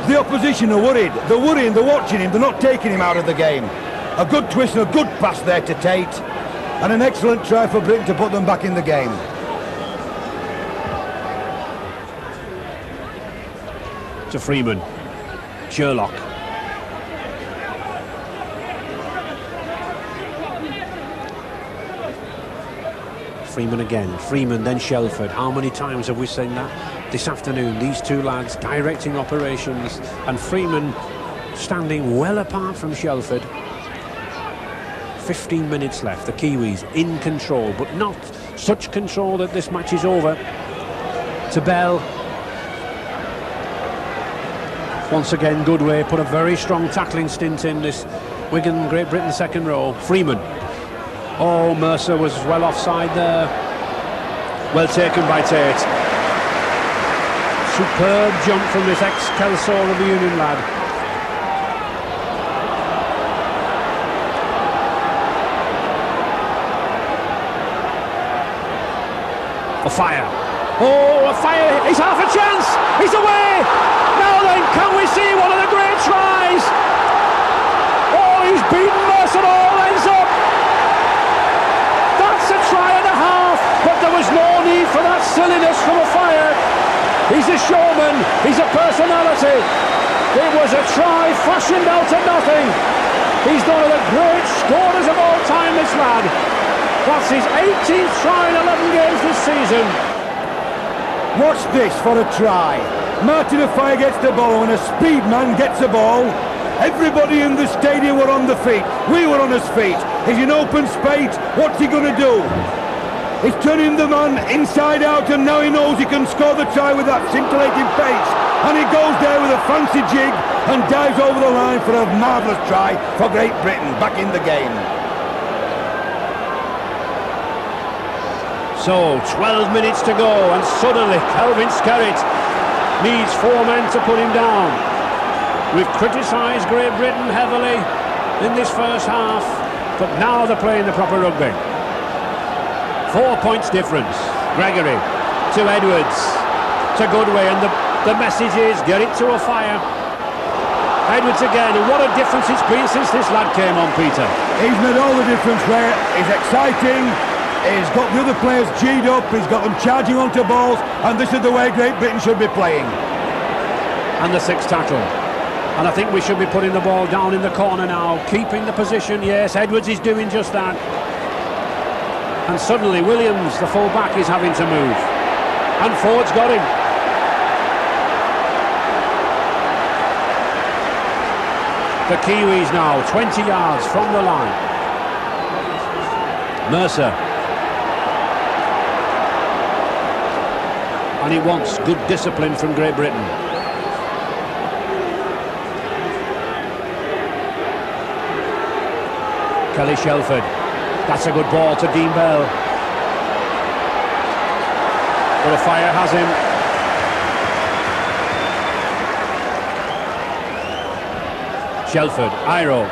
[SPEAKER 5] the opposition are worried. They're worrying, they're watching him, they're not taking him out of the game. A good twist and a good pass there to Tate. And an excellent try for Britain to put them back in the game.
[SPEAKER 1] To Freeman. Sherlock. Freeman again. Freeman, then Shelford. How many times have we seen that this afternoon? These two lads directing operations. And Freeman standing well apart from Shelford. 15 minutes left. The Kiwis in control, but not such control that this match is over. To Bell. Once again, Goodway put a very strong tackling stint in this Wigan Great Britain second row. Freeman. Oh, Mercer was well offside there. Well taken by Tate. Superb jump from this ex-Kelso of the Union lad. A fire. Oh, a fire. He's half a chance. He's away. Now then, can we see one of the great tries? Oh, he's beaten Mercer, all ends up. That's a try and a half, but there was no need for that silliness from a fire. He's a showman. He's a personality. It was a try fashioned out of nothing. He's one of the great scorers of all time, this lad. That's his 18th try in 11 games this season.
[SPEAKER 5] Watch this for a try. Martin of Fire gets the ball. When a speed man gets the ball, everybody in the stadium were on the feet. We were on his feet. He's in open space. What's he going to do? He's turning the man inside out, and now he knows he can score the try with that scintillating pace. And he goes there with a fancy jig and dives over the line for a marvellous try for Great Britain back in the game.
[SPEAKER 1] So 12 minutes to go, and suddenly Kelvin Skerritt needs 4 men to put him down. We've criticised Great Britain heavily in this first half, but now they're playing the proper rugby. 4 points difference. Gregory to Edwards to Goodway, and the The message is, get it to a fire. Edwards again, and what a difference it's been since this lad came on, Peter.
[SPEAKER 5] He's made all the difference where he's exciting, he's got the other players G'd up, he's got them charging onto balls, and this is the way Great Britain should be playing.
[SPEAKER 1] And the sixth tackle. And I think we should be putting the ball down in the corner now, keeping the position. Yes, Edwards is doing just that. And suddenly Williams, the full-back, is having to move. And Ford's got him. The Kiwis now, 20 yards from the line. Mercer. And he wants good discipline from Great Britain. Kelly Shelford. That's a good ball to Dean Bell. But a fire has him. Shelford, Iro.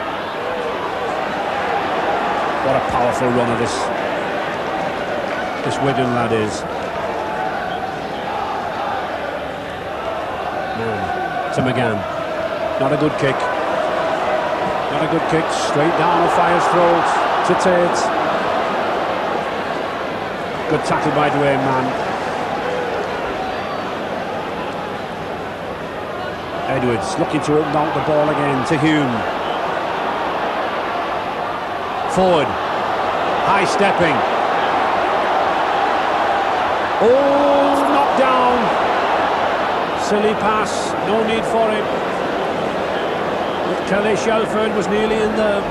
[SPEAKER 1] What a powerful runner this Wigan lad is. To McGann. Not a good kick. Not a good kick. Straight down a Fire's throat to Tate. Good tackle by Dwayne Mann. Edwards looking to open out the ball again to Hume. Forward. High stepping. Oh, knocked down. Silly pass. No need for it. But Kelly Shelford was nearly in there.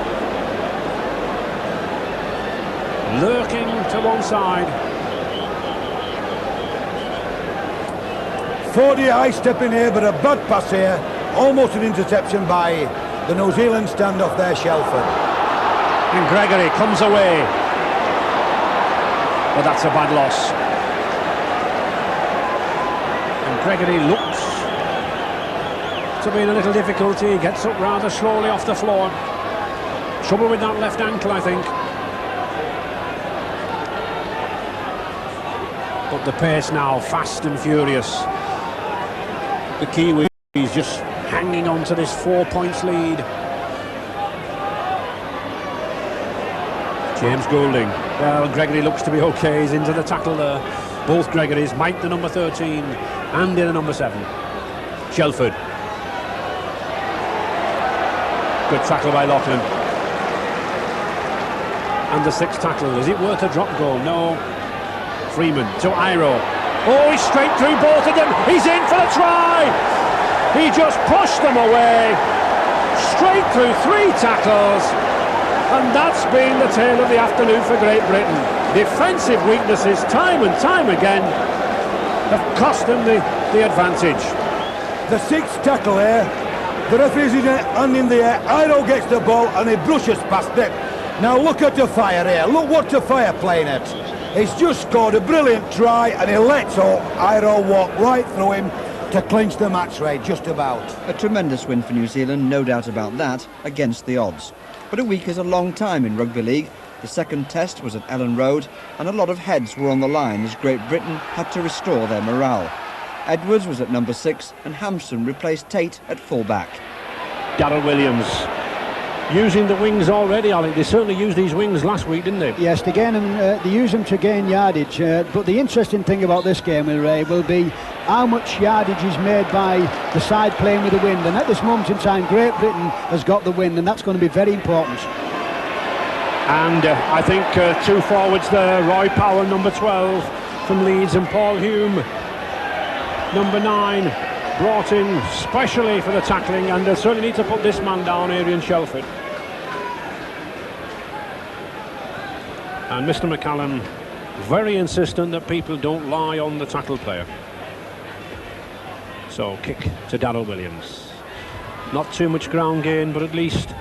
[SPEAKER 1] Lurking to one side.
[SPEAKER 5] 40 high step in here, but a bad pass here. Almost an interception by the New Zealand standoff there, Shelford.
[SPEAKER 1] And Gregory comes away. But that's a bad loss. And Gregory looks to be in a little difficulty. He gets up rather slowly off the floor. Trouble with that left ankle, I think. But the pace now, fast and furious. The Kiwis just hanging on to this 4 points lead. James Goulding. Well, Gregory looks to be okay. He's into the tackle there. Both Gregorys, Mike the number 13, Andy the number 7. Shelford. Good tackle by Loughlin. And the sixth tackle. Is it worth a drop goal? No. Freeman to Iro. Oh, he's straight through both of them. He's in for the try. He just pushed them away. Straight through 3 tackles. And that's been the tale of the afternoon for Great Britain. Defensive weaknesses, time and time again, have cost them the advantage.
[SPEAKER 5] The sixth tackle here. The referee's hand in the air. Iro gets the ball and he brushes past it. Now look at the Fire here. Look what the Fire playing at. He's just scored a brilliant try and he lets Iro walk right through him to clinch the match rate, just about.
[SPEAKER 2] A tremendous win for New Zealand, no doubt about that, against the odds. But a week is a long time in rugby league. The second test was at Ellen Road and a lot of heads were on the line as Great Britain had to restore their morale. Edwards was at number 6 and Hampson replaced Tate at full-back.
[SPEAKER 1] Darryl Williams using the wings already, I think. They certainly used these wings last week, didn't they?
[SPEAKER 6] Yes, they use them to gain yardage. But the interesting thing about this game, Ray, will be how much yardage is made by the side playing with the wind. And at this moment in time, Great Britain has got the wind, and that's going to be very important.
[SPEAKER 1] And I think 2 forwards there, Roy Power, number 12 from Leeds, and Paul Hume, number 9, brought in specially for the tackling, and they certainly need to put this man down, Adrian Shelford. And Mr. McCallum very insistent that people don't lie on the tackle player. So kick to Darryl Williams. Not too much ground gain, but at least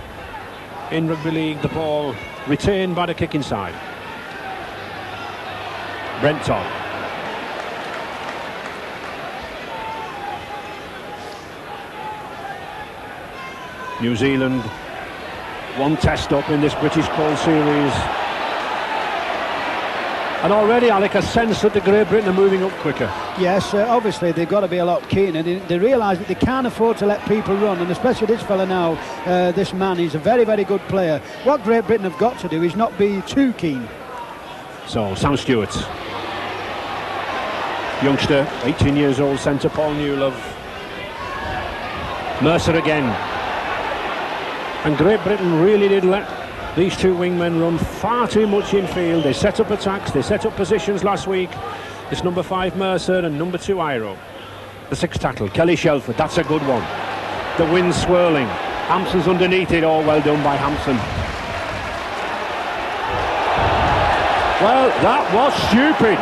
[SPEAKER 1] in rugby league the ball retained by the kicking side. Brent Todd. New Zealand, 1 test up in this British Bowl series. And already, Alec, a sense that the Great Britain are moving up quicker.
[SPEAKER 6] Yes, obviously they've got to be a lot keener. They realise that they can't afford to let people run, and especially this fella now, this man, he's a very, very good player. What Great Britain have got to do is not be too keen.
[SPEAKER 1] So, Sam Stewart, youngster, 18 years old, centre Paul Newlove. Mercer again. And Great Britain really did let these two wingmen run far too much in field. They set up attacks, they set up positions last week. It's number 5 Mercer and number 2 Iro. The 6th tackle, Kelly Shelford, that's a good one. The wind swirling, Hampson's underneath it, all well done by Hampson. Well, that was stupid.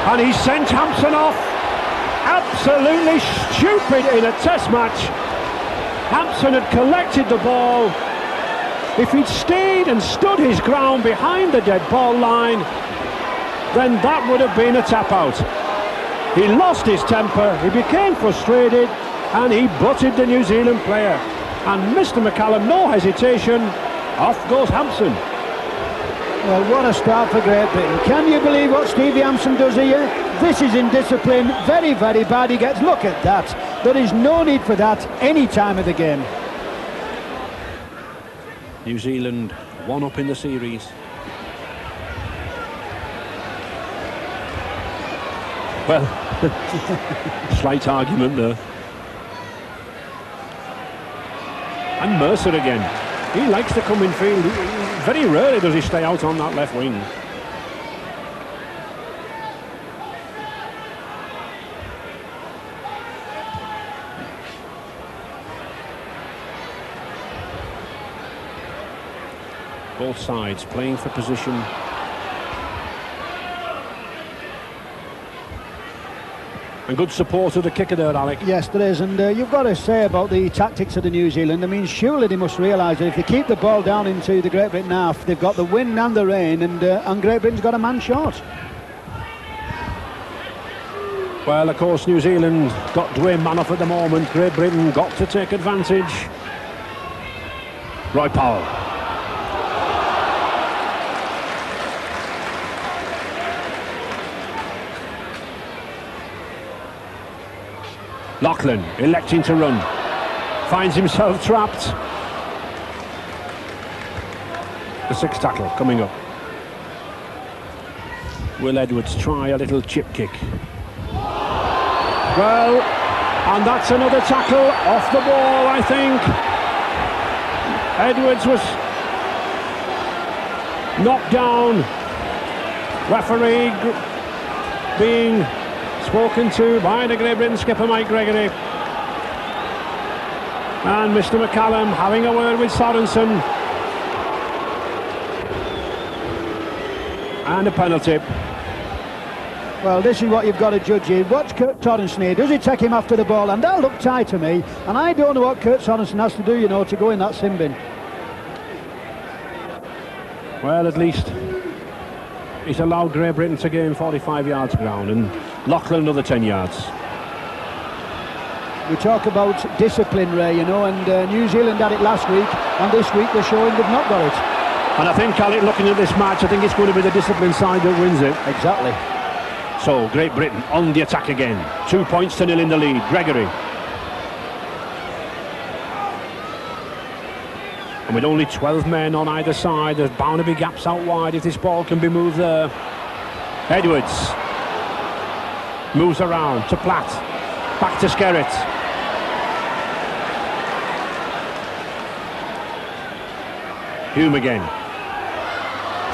[SPEAKER 1] And he sent Hampson off. Absolutely stupid in a test match. Hampson had collected the ball. If he'd stayed and stood his ground behind the dead ball line, then that would have been a tap out. He lost his temper, he became frustrated, and he butted the New Zealand player. And Mr. McCallum, no hesitation, off goes Hampson.
[SPEAKER 6] Well, what a start for Great Britain. Can you believe what Stevie Hampson does here? This is indiscipline, very, very bad. He gets, look at that. There is no need for that any time of the game.
[SPEAKER 1] New Zealand 1 up in the series. Well, slight argument there. And Mercer again. He likes to come in field. Very rarely does he stay out on that left wing. Both sides playing for position. And good support of the kicker there, Alec.
[SPEAKER 6] Yes, there is, and you've got to say about the tactics of the New Zealand. I mean, surely they must realise that if they keep the ball down into the Great Britain half, they've got the wind and the rain, and Great Britain's got a man short.
[SPEAKER 1] Well, of course, New Zealand got Dwayne Manoff at the moment. Great Britain got to take advantage. Roy Powell. Lachlan electing to run, finds himself trapped. The 6th tackle coming up. Will Edwards try a little chip kick? Well, and that's another tackle off the ball, I think. Edwards was knocked down. Referee being spoken to by the Great Britain skipper Mike Gregory, and Mr. McCallum having a word with Sorensen, and a penalty.
[SPEAKER 6] Well, this is what you've got to judge here. Watch Kurt Sorensen here. Does he take him after the ball? And that looked tight to me, and I don't know what Kurt Sorensen has to do, you know, to go in that sin bin.
[SPEAKER 1] Well, at least he's allowed Great Britain to gain 45 yards ground, and Lachlan another 10 yards.
[SPEAKER 6] We talk about discipline, Ray, you know, and New Zealand had it last week, and this week they're showing they've not got it.
[SPEAKER 1] And I think, Alec, looking at this match, I think it's going to be the disciplined side that wins it.
[SPEAKER 6] Exactly.
[SPEAKER 1] So, Great Britain on the attack again. 2 points to 0 in the lead. Gregory. And with only 12 men on either side, there's bound to be gaps out wide if this ball can be moved there. Edwards moves around to Platt, back to Skerritt. Hume again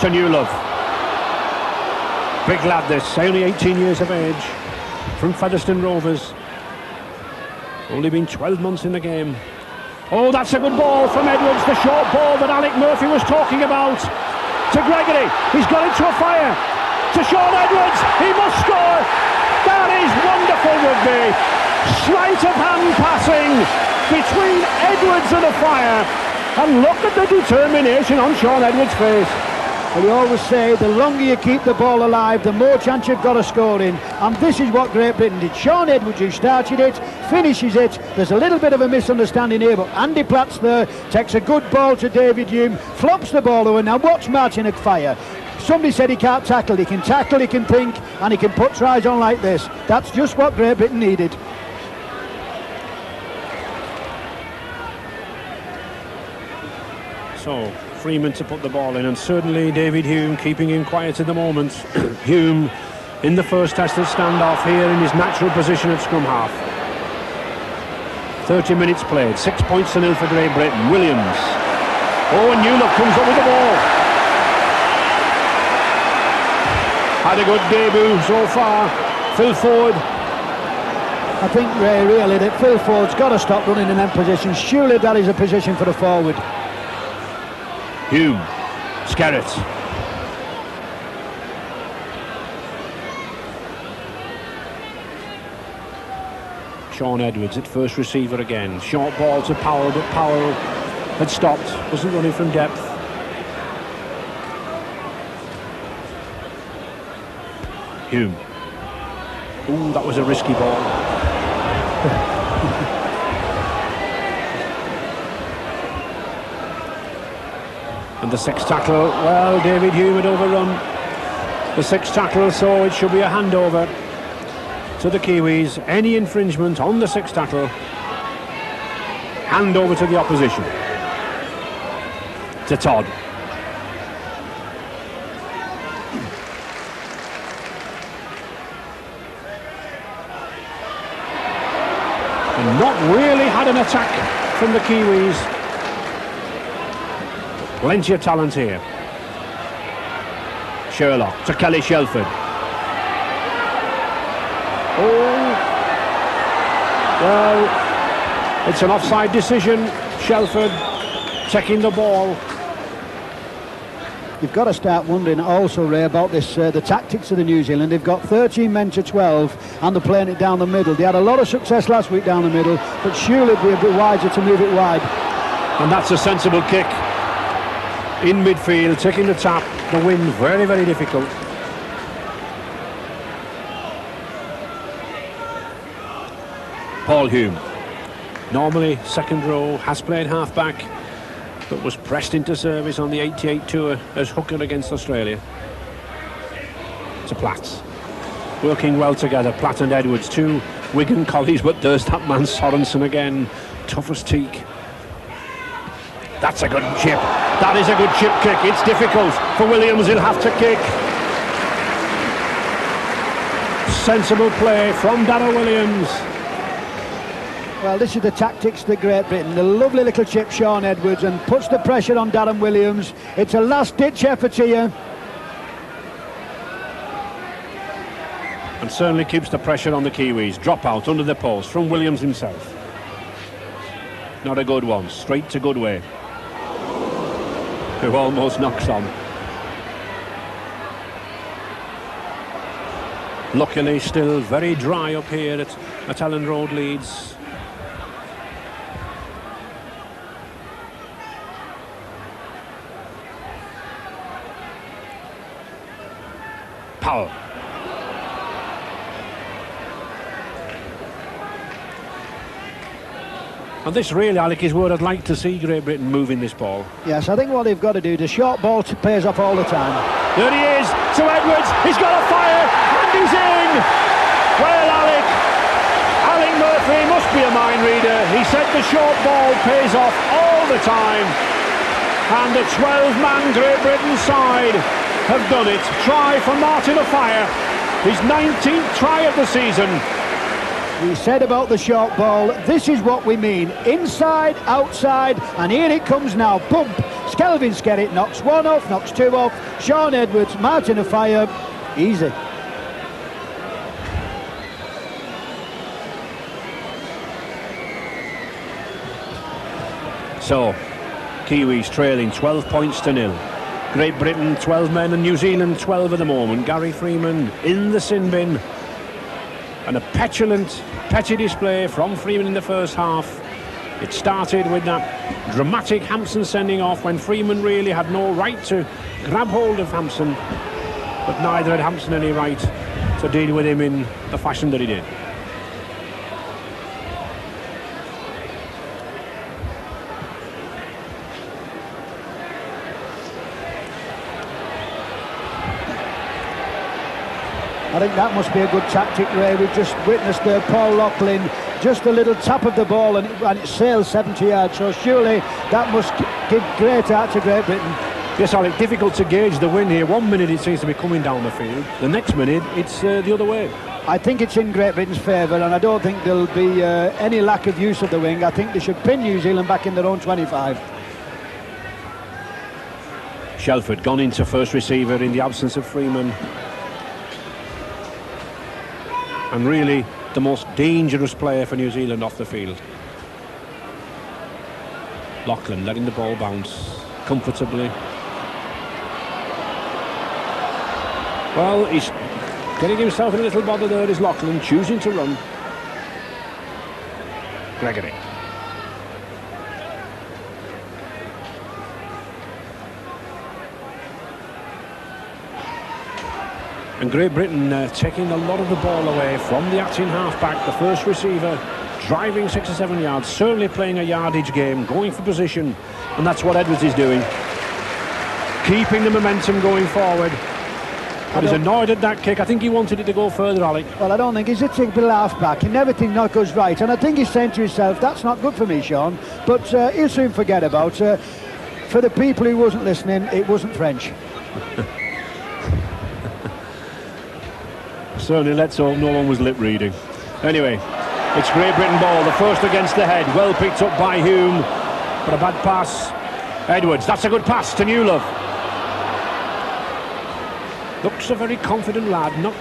[SPEAKER 1] to Newlove. Big lad this, only 18 years of age, from Featherstone Rovers. Only been 12 months in the game. Oh, that's a good ball from Edwards, the short ball that Alec Murphy was talking about. To Gregory, he's got into a fire. To Sean Edwards, he must score. That is wonderful rugby. Sleight of hand passing between Edwards and a fire. And look at the determination on Sean Edwards' face.
[SPEAKER 6] Well, you always say the longer you keep the ball alive, the more chance you've got of scoring. And this is what Great Britain did. Sean Edwards, who started it, finishes it. There's a little bit of a misunderstanding here, but Andy Platt's there, takes a good ball to David Hume, flops the ball away. Now watch Martin Agfire. Somebody said he can't tackle. He can tackle, he can think, and he can put tries on like this. That's just what Great Britain needed.
[SPEAKER 1] So Freeman to put the ball in, and certainly David Hume keeping him quiet at the moment. Hume in the first tested standoff here in his natural position at scrum half. 30 minutes played, 6 points to 0 for Great Britain. Williams. Oh, and Newlock comes up with the ball. Had a good debut so far. Phil Ford.
[SPEAKER 6] I think, Ray, really, that Phil Ford's got to stop running in them positions. Surely that is a position for the forward.
[SPEAKER 1] Hume. Skerritt. Sean Edwards at first receiver again. Short ball to Powell, but Powell had stopped. Wasn't running from depth. Hume. Ooh, that was a risky ball. And the sixth tackle, well, David Hume had overrun the sixth tackle, so it should be a handover to the Kiwis. Any infringement on the sixth tackle, hand over to the opposition. To Todd. And not really had an attack from the Kiwis. Plenty of talent here. Sherlock to Kelly Shelford. Oh, well, it's an offside decision. Shelford taking the ball.
[SPEAKER 6] You've got to start wondering also, Ray, about this the tactics of the New Zealand. They've got 13 men to 12 and they're playing it down the middle. They had a lot of success last week down the middle, but surely it'd be a bit wiser to move it wide.
[SPEAKER 1] And that's a sensible kick in midfield, taking the tap. The wind very, very difficult. Paul Hume, normally second row, has played half-back, but was pressed into service on the 88 tour as hooker against Australia. To Platt, working well together, Platt and Edwards, two Wigan collies, but there's that man Sorensen again, tough as teak. That's a good chip. That is a good chip kick. It's difficult for Williams, he'll have to kick. Sensible play from Darrell Williams.
[SPEAKER 6] Well, this is the tactics of Great Britain. The lovely little chip, Sean Edwards, and puts the pressure on Darren Williams. It's a last-ditch effort here.
[SPEAKER 1] And certainly keeps the pressure on the Kiwis. Drop out under the post from Williams himself. Not a good one. Straight to Goodway, who almost knocks on. Luckily still very dry up here at Ellen Road, Leeds. Powell. And this really, Alec, is where I'd like to see Great Britain moving this ball.
[SPEAKER 6] Yes, I think what they've got to do, the short ball pays off all the time.
[SPEAKER 1] There he is, to Edwards, he's got a fire, and he's in! Well, Alec Murphy must be a mind reader. He said the short ball pays off all the time. And the 12-man Great Britain side have done it. Try for Martin Offiah, his 19th try of the season.
[SPEAKER 6] We said about the short ball, this is what we mean. Inside, outside, and here it comes now. Bump. Skelvin Skerritt knocks one off, knocks two off. Sean Edwards, Martin Offiah. Easy.
[SPEAKER 1] So, Kiwis trailing 12 points to 0. Great Britain 12 men and New Zealand 12 at the moment. Gary Freeman in the sin bin. And a petty display from Freeman in the first half. It started with that dramatic Hampson sending off when Freeman really had no right to grab hold of Hampson, but neither had Hampson any right to deal with him in the fashion that he did.
[SPEAKER 6] I think that must be a good tactic, Ray. We've just witnessed Paul Loughlin, just a little tap of the ball and it sails 70 yards, so surely that must give great art to Great Britain.
[SPEAKER 1] Yes, Alec, difficult to gauge the wind here. 1 minute it seems to be coming down the field, the next minute it's the other way.
[SPEAKER 6] I think it's in Great Britain's favour, and I don't think there'll be any lack of use of the wing. I think they should pin New Zealand back in their own 25.
[SPEAKER 1] Shelford gone into first receiver in the absence of Freeman. And really the most dangerous player for New Zealand off the field. Loughlin letting the ball bounce comfortably. Well, he's getting himself in a little bother there, is Loughlin, choosing to run. Gregory. And Great Britain taking a lot of the ball away from the acting half-back, the first receiver, driving 6 or 7 yards, certainly playing a yardage game, going for position, and that's what Edwards is doing. Keeping the momentum going forward. But he's annoyed at that kick. I think he wanted it to go further, Alec.
[SPEAKER 6] Well, I don't think he's a typical half-back, and everything not goes right. And I think he's saying to himself, that's not good for me, Sean. But he'll soon forget about it. For the people who wasn't listening, it wasn't French.
[SPEAKER 1] Certainly, let's hope no one was lip-reading. Anyway, it's Great Britain ball, the first against the head. Well picked up by Hume, but a bad pass. Edwards, that's a good pass to Newlove. Looks a very confident lad, not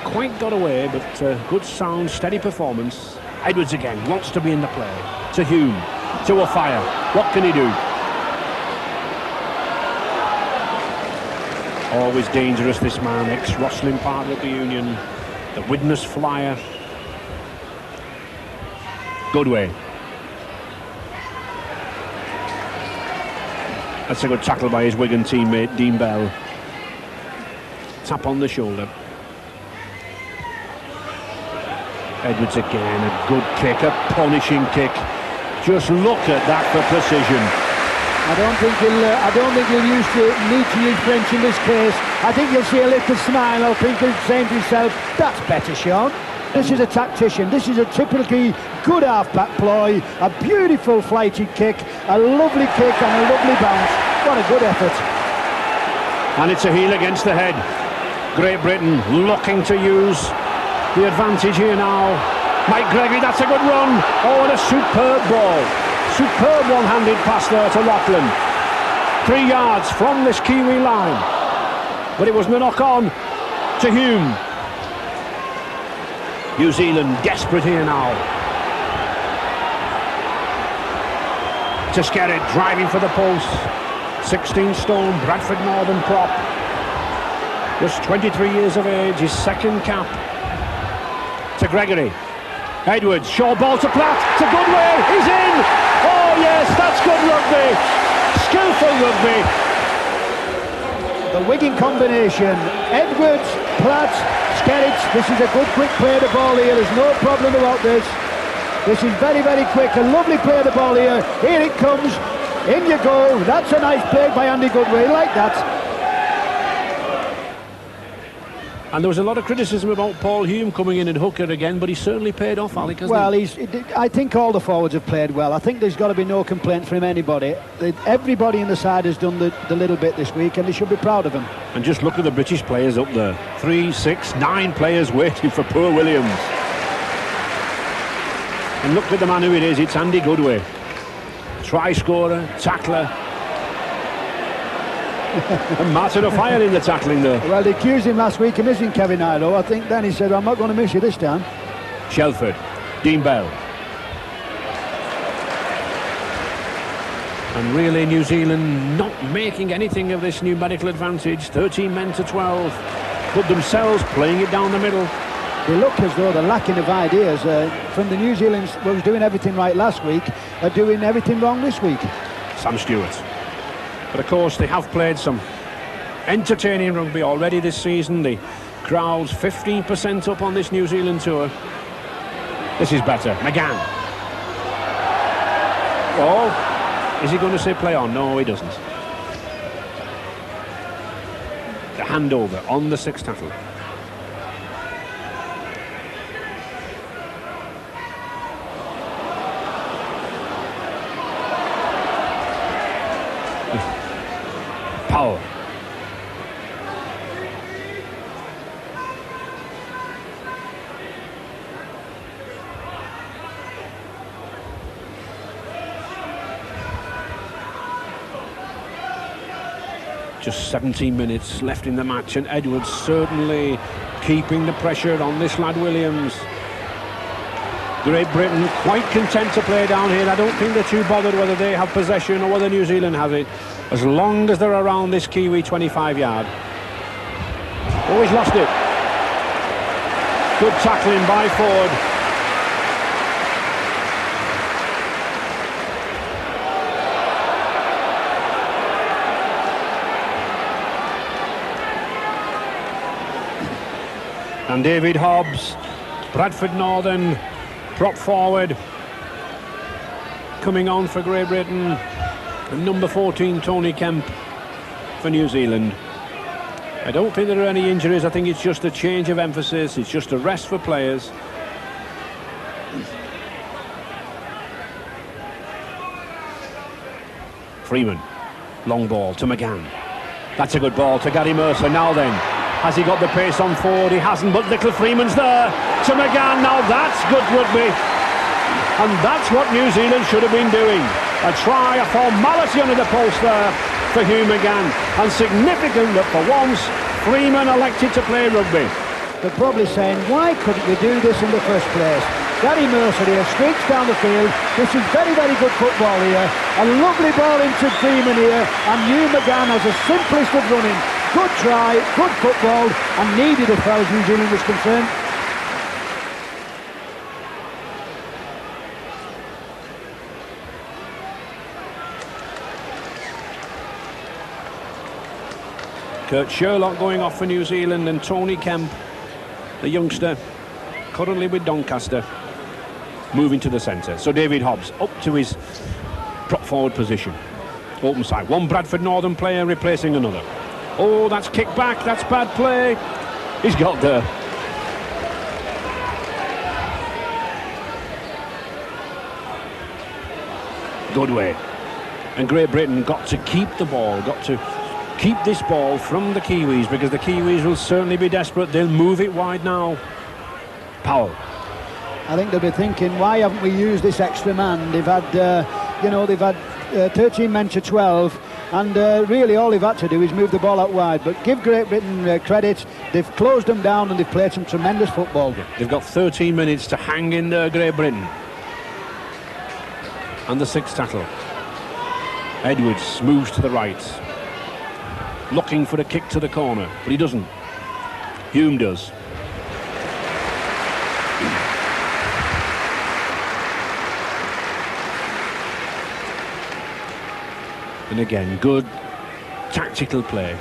[SPEAKER 1] quite got away, but good sound, steady performance. Edwards again, wants to be in the play. To Hume, to a fire. What can he do? Always dangerous, this man, ex-Rosslyn Park Rugby Union, the Widnes flyer. Goodway. That's a good tackle by his Wigan teammate, Dean Bell. Tap on the shoulder. Edwards again, a good kick, a punishing kick. Just look at that for precision.
[SPEAKER 6] I don't think he'll need to use French in this case. I think you'll see a little smile. I think he'll say to himself, that's better, Sean. This is a tactician. This is a typically good half-back ploy. A beautiful flighted kick, a lovely kick and a lovely bounce. What a good effort.
[SPEAKER 1] And it's a heel against the head. Great Britain looking to use the advantage here now. Mike Gregory, that's a good run. Oh, and a superb ball. Superb one-handed pass there to Loughlin. 3 yards from this Kiwi line. But it wasn't a knock-on to Hume. New Zealand desperate here now. Tiskerrit driving for the post. 16 stone Bradford Northern prop. Just 23 years of age, his second cap. To Gregory. Edwards, short ball to Platt, to Goodway, he's in! Oh yes, that's good rugby, skillful rugby.
[SPEAKER 6] The Wigan combination, Edwards, Platt, Skerrit. This is a good quick play of the ball here, there's no problem about this. This is very, very quick, a lovely play of the ball here. Here it comes, in you go. That's a nice play by Andy Goodway, like that.
[SPEAKER 1] And there was a lot of criticism about Paul Hume coming in at hooker again, but he certainly paid off, Alec, hasn't
[SPEAKER 6] well,
[SPEAKER 1] he?
[SPEAKER 6] I think all the forwards have played well. I think there's got to be no complaint from anybody. Everybody in the side has done the little bit this week, and they should be proud of them.
[SPEAKER 1] And just look at the British players up there. 3, 6, 9 players waiting for poor Williams. And look at the man who it is, it's Andy Goodway. Try scorer, tackler. And Martin O'Fire in the tackling there.
[SPEAKER 6] Well, they accused him last week of missing Kevin Ido. I think then he said, I'm not going to miss you this time.
[SPEAKER 1] Shelford, Dean Bell. And really New Zealand not making anything of this numerical advantage. 13 men to 12. But themselves playing it down the middle.
[SPEAKER 6] They look as though they're lacking of ideas. From the New Zealand's was doing everything right last week, are doing everything wrong this week.
[SPEAKER 1] Sam Stewart. But of course they have played some entertaining rugby already this season. The crowd's 15% up on this New Zealand tour. This is better. McGann. Oh, is he going to say play on? No, he doesn't. The handover on the sixth tackle. Just 17 minutes left in the match, and Edwards certainly keeping the pressure on this lad Williams. Great Britain quite content to play down here. I don't think they're too bothered whether they have possession or whether New Zealand has it, as long as they're around this Kiwi 25-yard. Oh, he's lost it. Good tackling by Ford. And David Hobbs, Bradford Northern, prop forward, coming on for Great Britain, and number 14 Tony Kemp for New Zealand. I don't think there are any injuries. I think it's just a change of emphasis. It's just a rest for players. Freeman, long ball to McGann. That's a good ball to Gary Mercer. Now then, has he got the pace on forward? He hasn't, but little Freeman's there to McGann. Now that's good rugby, and that's what New Zealand should have been doing. A try, a formality under the post there for Hugh McGann, and significant that for once Freeman elected to play rugby.
[SPEAKER 6] They're probably saying, why couldn't we do this in the first place? Gary Mercer here streaks down the field. This is very, very good football here. A lovely ball into Freeman here, and Hugh McGann has the simplest of running. Good try, good football, and needed as far as New Zealand was concerned.
[SPEAKER 1] Kurt Sherlock going off for New Zealand, and Tony Kemp, the youngster, currently with Doncaster, moving to the centre. So David Hobbs up to his prop forward position. Open side. One Bradford Northern player replacing another. Oh, that's kick back. That's bad play. He's got there. Good way. And Great Britain got to keep the ball, got to keep this ball from the Kiwis, because the Kiwis will certainly be desperate. They'll move it wide now. Powell.
[SPEAKER 6] I think they'll be thinking, why haven't we used this extra man? They've had, they've had 13 men to 12, and really all they've had to do is move the ball out wide. But give Great Britain credit, they've closed them down and they've played some tremendous football.
[SPEAKER 1] Yeah, they've got 13 minutes to hang in there, Great Britain. And the sixth tackle. Edwards moves to the right, looking for a kick to the corner, but he doesn't. Hume does. And again, good tactical play.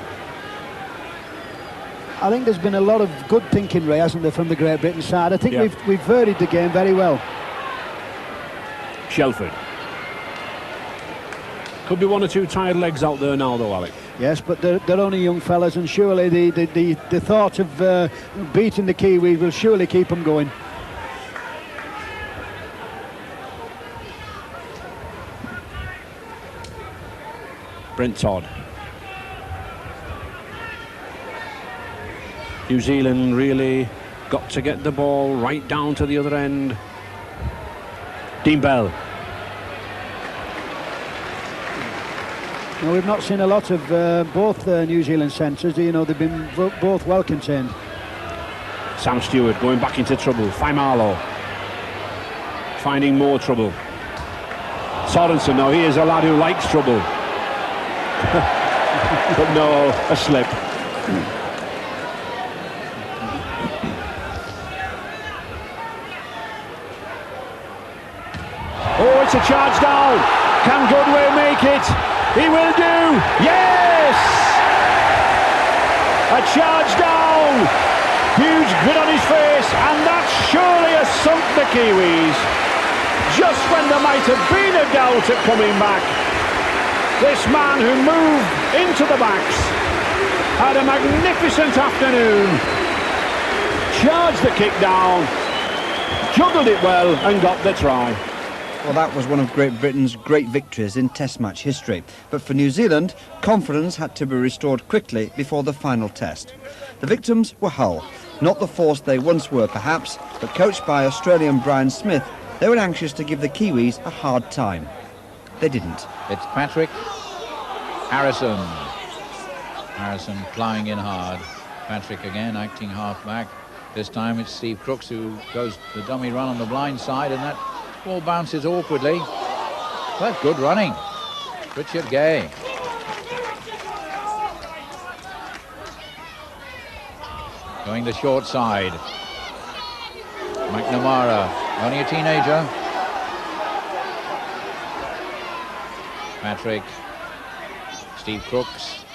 [SPEAKER 6] I think there's been a lot of good thinking, Ray, hasn't there, from the Great Britain side. I think we've varied the game very well.
[SPEAKER 1] Shelford. Could be one or two tired legs out there now, though, Alec.
[SPEAKER 6] Yes, but they're only young fellas, and surely the thought of beating the Kiwis will surely keep them going.
[SPEAKER 1] Brent Todd. New Zealand really got to get the ball right down to the other end. Dean Bell.
[SPEAKER 6] Now, we've not seen a lot of both New Zealand centres. You know, they've been both well contained.
[SPEAKER 1] Sam Stewart going back into trouble. Faimalo finding more trouble. Sorensen, now he is a lad who likes trouble. But no, a slip. Oh, it's a charge down. Can Goodway make it? He will do. Yes! A charge down. Huge grin on his face, and that surely has sunk the Kiwis. Just when there might have been a doubt at coming back, this man who moved into the backs had a magnificent afternoon. Charged the kick down, juggled it well, and got the try.
[SPEAKER 2] Well, that was one of Great Britain's great victories in Test match history. But for New Zealand, confidence had to be restored quickly before the final test. The victims were Hull. Not the force they once were, perhaps, but coached by Australian Brian Smith, they were anxious to give the Kiwis a hard time. They didn't.
[SPEAKER 3] It's Patrick Harrison. Harrison ploughing in hard. Patrick again acting half-back. This time it's Steve Crooks who goes the dummy run on the blind side, and that ball bounces awkwardly. But good running. Richard Gay. Going the short side. McNamara, only a teenager. Patrick. Steve Crooks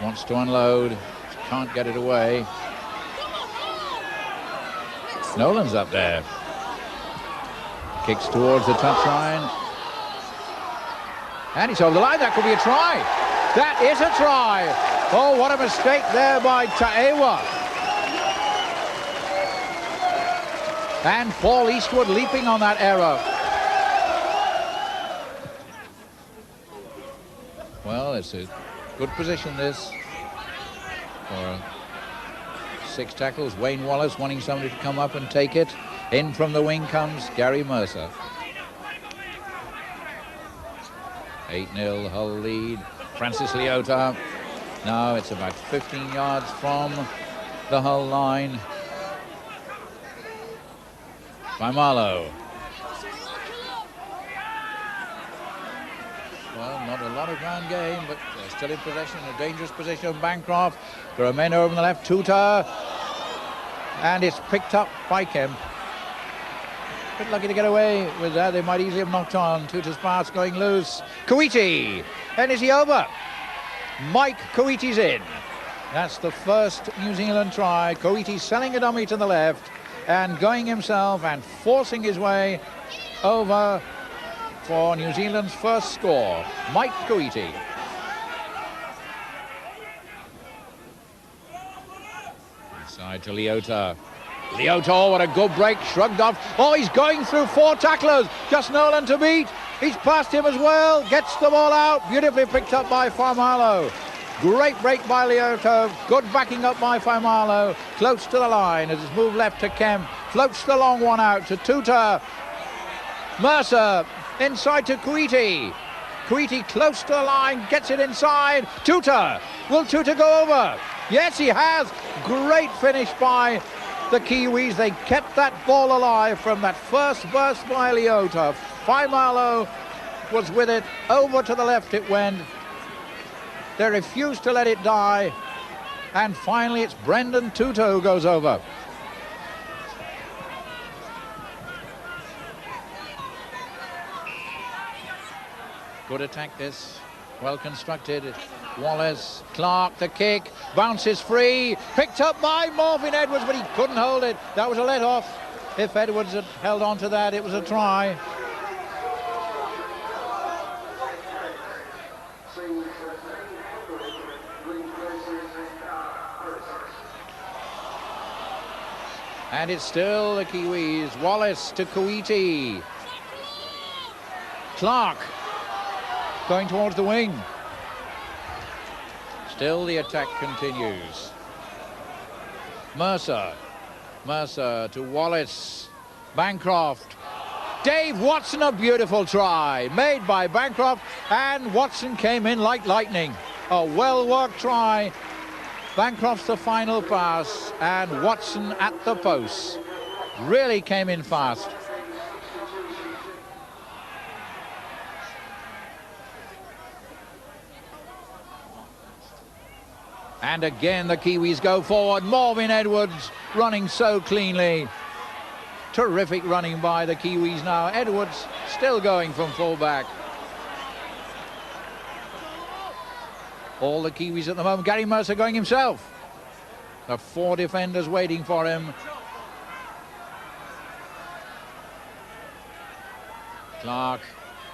[SPEAKER 3] wants to unload. Can't get it away. Nolan's up there. Kicks towards the touchline. And it's over the line. That could be a try. That is a try. Oh, what a mistake there by Taewa. And Paul Eastwood leaping on that error. Well, it's a good position, this. For 6 tackles. Wayne Wallace wanting somebody to come up and take it. In from the wing comes Gary Mercer. 8-0 Hull lead. Francis Leota. Now it's about 15 yards from the Hull line. Faimalo. Well, not a lot of ground game, but they're still in possession, in a dangerous position. Bancroft. There are men over on the left. Tuta. And it's picked up by Kemp. Bit lucky to get away with that. They might easily have knocked on. Tuta's pass going loose. Coiti. And is he over? Mike Coiti's in. That's the first New Zealand try. Coiti selling a dummy to the left and going himself and forcing his way over for New Zealand's first score. Mike Coiti. Inside to Leota. Leota, oh, what a good break, shrugged off. Oh, he's going through 4 tacklers. Just Nolan to beat. He's past him as well. Gets the ball out. Beautifully picked up by Faimalo. Great break by Leota. Good backing up by Faimalo. Close to the line as it's moved left to Kemp. Floats the long one out to Tuta. Mercer inside to Coiti. Coiti close to the line. Gets it inside. Tuta. Will Tuta go over? Yes, he has. Great finish by the Kiwis. They kept that ball alive from that first burst by Leota. Faimalo was with it. Over to the left it went. They refused to let it die. And finally it's Brendan Tuta who goes over. Good attack this. Well constructed. Wallace, Clark, the kick, bounces free, picked up by Marvin Edwards, but he couldn't hold it. That was a let-off. If Edwards had held on to that, it was a try. And it's still the Kiwis. Wallace to Coiti. Clark going towards the wing. Still the attack continues. Mercer to Wallace. Bancroft. Dave Watson, a beautiful try made by Bancroft, and Watson came in like lightning. A well-worked try. Bancroft's the final pass, and Watson at the post. Really came in fast. And again the Kiwis go forward. Marvin Edwards running so cleanly. Terrific running by the Kiwis now. Edwards still going from fullback. All the Kiwis at the moment. Gary Mercer going himself. The 4 defenders waiting for him. Clark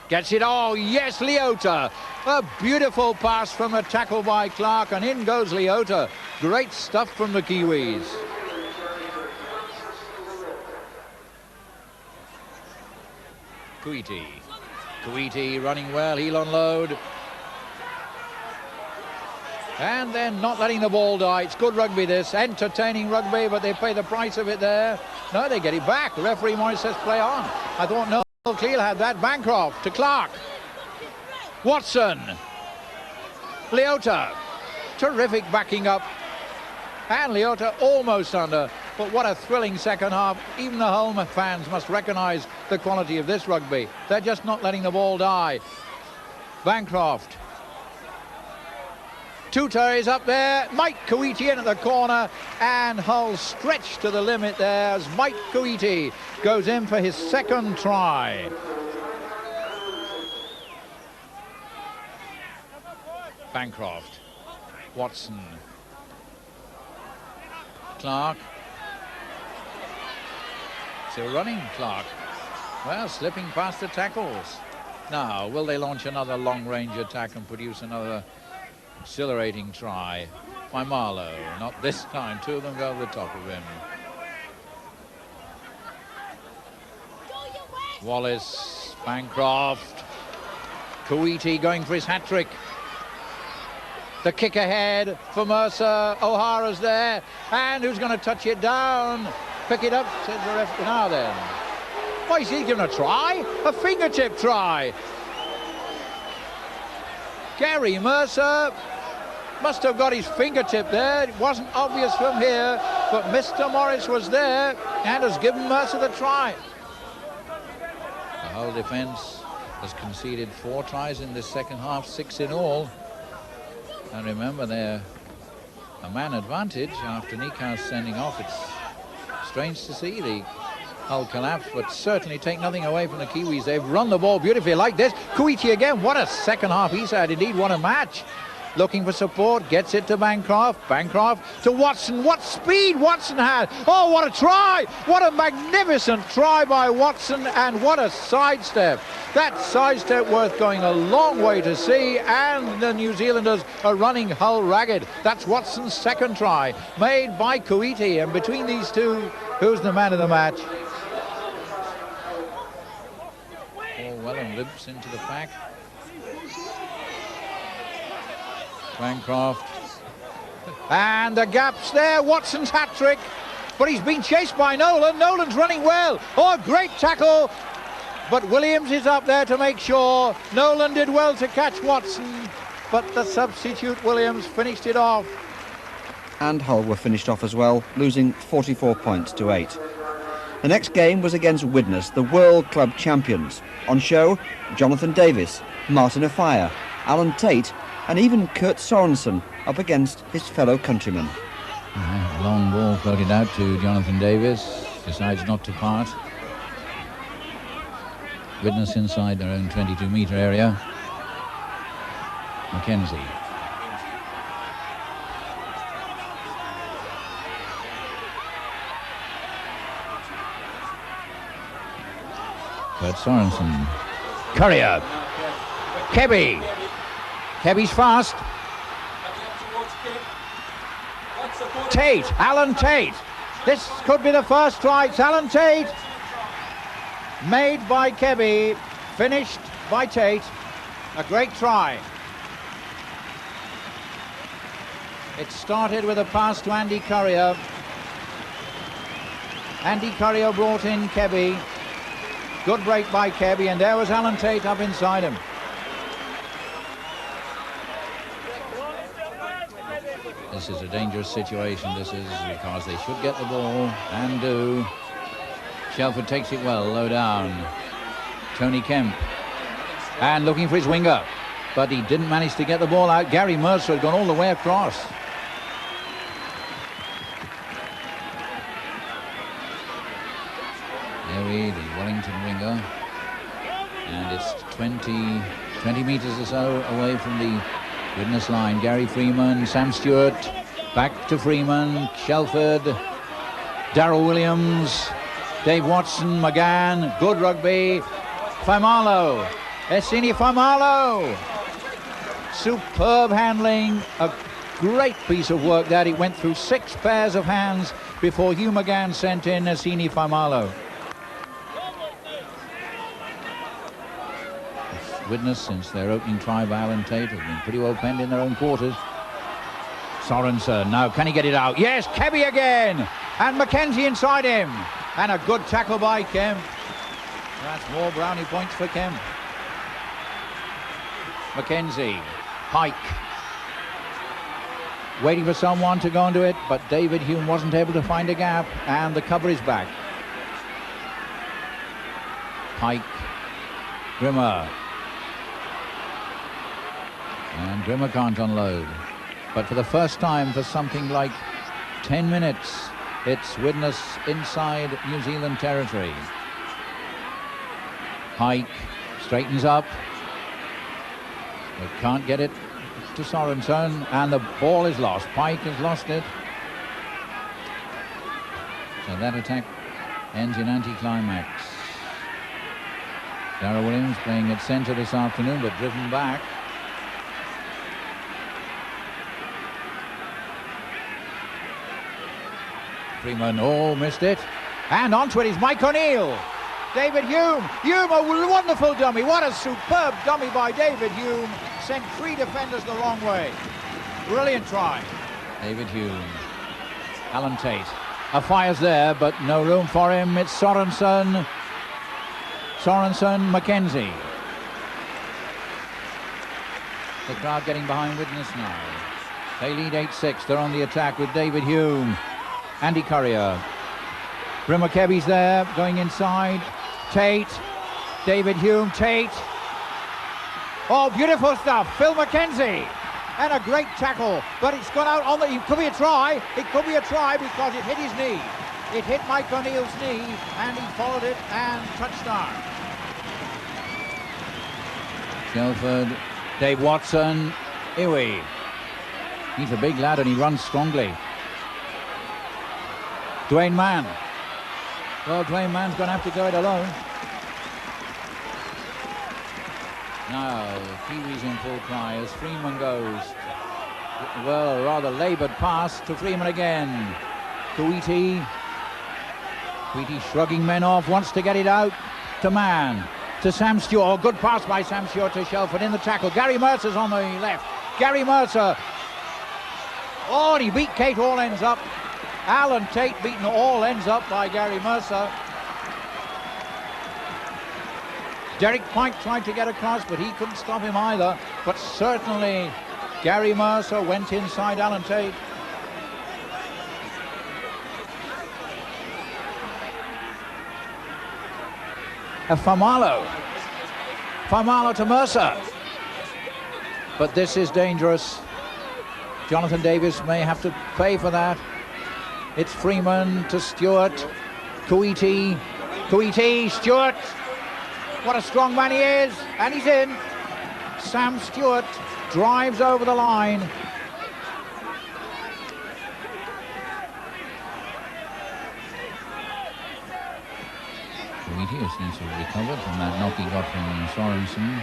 [SPEAKER 3] gets it. Oh, yes, Leota. A beautiful pass from a tackle by Clark, and in goes Leota. Great stuff from the Kiwis. Coiti running well. He'll unload. And then not letting the ball die. It's good rugby, this. Entertaining rugby, but they pay the price of it there. No, they get it back. The referee might says play on. I thought no. Cleel had that. Bancroft to Clark. Watson. Leota. terrific backing up. And Leota almost under. But what a thrilling second half. Even the home fans must recognise the quality of this rugby. They're just not letting the ball die. Bancroft. Tuta is up there. Mike Kuiti in at the corner. And Hull stretched to the limit there as Mike Kuiti goes in for his second try. Bancroft. Watson. Clark. Still running, Clark. Well, slipping past the tackles. Now, will they launch another long-range attack and produce another exhilarating try? By Marlowe. Not this time. Two of them go over the top of him. Wallace. Bancroft. Kuiti going for his hat-trick. The kick ahead for Mercer. O'Hara's there. And who's going to touch it down? Pick it up, says the ref. Now then. Why is he given a try? A fingertip try. Gary Mercer must have got his fingertip there. It wasn't obvious from here, but Mr. Morris was there and has given Mercer the try. The Hull defence has conceded 4 tries in this second half, 6 in all. And remember, they're a man advantage after Nikau's sending off. It's strange to see the Hull collapse, but certainly take nothing away from the Kiwis. They've run the ball beautifully like this. Kuiti again, what a second half he's had. Indeed, what a match. Looking for support, gets it to Bancroft. Bancroft to Watson. What speed Watson had. Oh, what a try. What a magnificent try by Watson, and what a sidestep. That sidestep worth going a long way to see, and the New Zealanders are running Hull ragged. That's Watson's second try, made by Kuiti, and between these two, who's the man of the match? Paul Wellham limps into the pack. Bancroft. And the gaps there. Watson's hat-trick. But he's been chased by Nolan. Nolan's running well. Oh, great tackle. But Williams is up there to make sure. Nolan did well to catch Watson. But the substitute Williams finished it off.
[SPEAKER 2] And Hull were finished off as well, losing 44 points to 8. The next game was against Widnes, the World Club champions. On show, Jonathan Davis, Martin Afire, Alan Tate, and even Kurt Sorensen up against his fellow countrymen.
[SPEAKER 3] Long ball floated out to Jonathan Davis, decides not to part. Widnes inside their own 22-metre area. Mackenzie. Kurt Sorensen. Courier. Kebby. Kebby's fast. Tate, Alan Tate. This could be the first try. It's Alan Tate. Made by Kebby, finished by Tate. A great try. It started with a pass to Andy Courier. Andy Courier brought in Kebby. Good break by Kebby, and there was Alan Tate up inside him. This is a dangerous situation, this is, because they should get the ball, and do. Shelford takes it well, low down. Tony Kemp. And looking for his winger, but he didn't manage to get the ball out. Gary Mercer had gone all the way across. There the Wellington winger. And it's 20 metres or so away from the Widnes line. Gary Freeman, Sam Stewart, back to Freeman, Shelford, Darryl Williams, Dave Watson, McGann, good rugby, Faimalo, Essini Faimalo, superb handling, a great piece of work that. It went through 6 pairs of hands before Hugh McGann sent in Essini Faimalo. Widnes, since their opening try by Alan Tate, have been pretty well penned in their own quarters. Sorensen, now can he get it out? Yes, Kebby again! And Mackenzie inside him. And a good tackle by Kemp. That's more brownie points for Kemp. Mackenzie, Pike. waiting for someone to go into it, but David Hume wasn't able to find a gap, and the cover is back. Pike, Grimmer. And Grimmer can't unload. But for the first time for something like 10 minutes, it's Widnes inside New Zealand territory. Pike straightens up, but can't get it to Sorensen, and the ball is lost. Pike has lost it. So that attack ends in anticlimax. Darrell Williams playing at centre this afternoon, but driven back. Freeman, oh, missed it. And onto it is Mike O'Neill. David Hume. Hume, a wonderful dummy. What a superb dummy by David Hume. Sent 3 defenders the wrong way. Brilliant try. David Hume. Alan Tate. A fire's there, but no room for him. It's Sorensen. Sorensen, Mackenzie. The crowd getting behind Widnes now. They lead 8-6. They're on the attack with David Hume. Andy Currier. Grimmer Kevy's there, going inside. Tate. David Hume. Tate. Oh, beautiful stuff. Phil Mackenzie. And a great tackle. But it's gone out on the... It could be a try. It could be a try because it hit his knee. It hit Mike O'Neill's knee, and he followed it and touchdown. Shelford. Dave Watson. Iwi. He's a big lad and he runs strongly. Dwayne Mann. Well, Dwayne Mann's going to have to go it alone. Now, Kiwis in full cry as Freeman goes. Well, a rather laboured pass to Freeman again. Kuiti. Kuiti shrugging men off, wants to get it out to Mann. To Sam Stewart. Good pass by Sam Stewart to Shelford in the tackle. Gary Mercer's on the left. Gary Mercer. Oh, and he beat Kate All Ends up. Alan Tate beaten all ends up by Gary Mercer. Derek Pike tried to get across, but he couldn't stop him either. But certainly Gary Mercer went inside Alan Tate. Famalo to Mercer. But this is dangerous. Jonathan Davis may have to pay for that. It's Freeman to Stewart. Kuiti, Stewart. What a strong man he is. And he's in. Sam Stewart drives over the line. Kuiti seems to have recovered from that knock he got from Sorensen.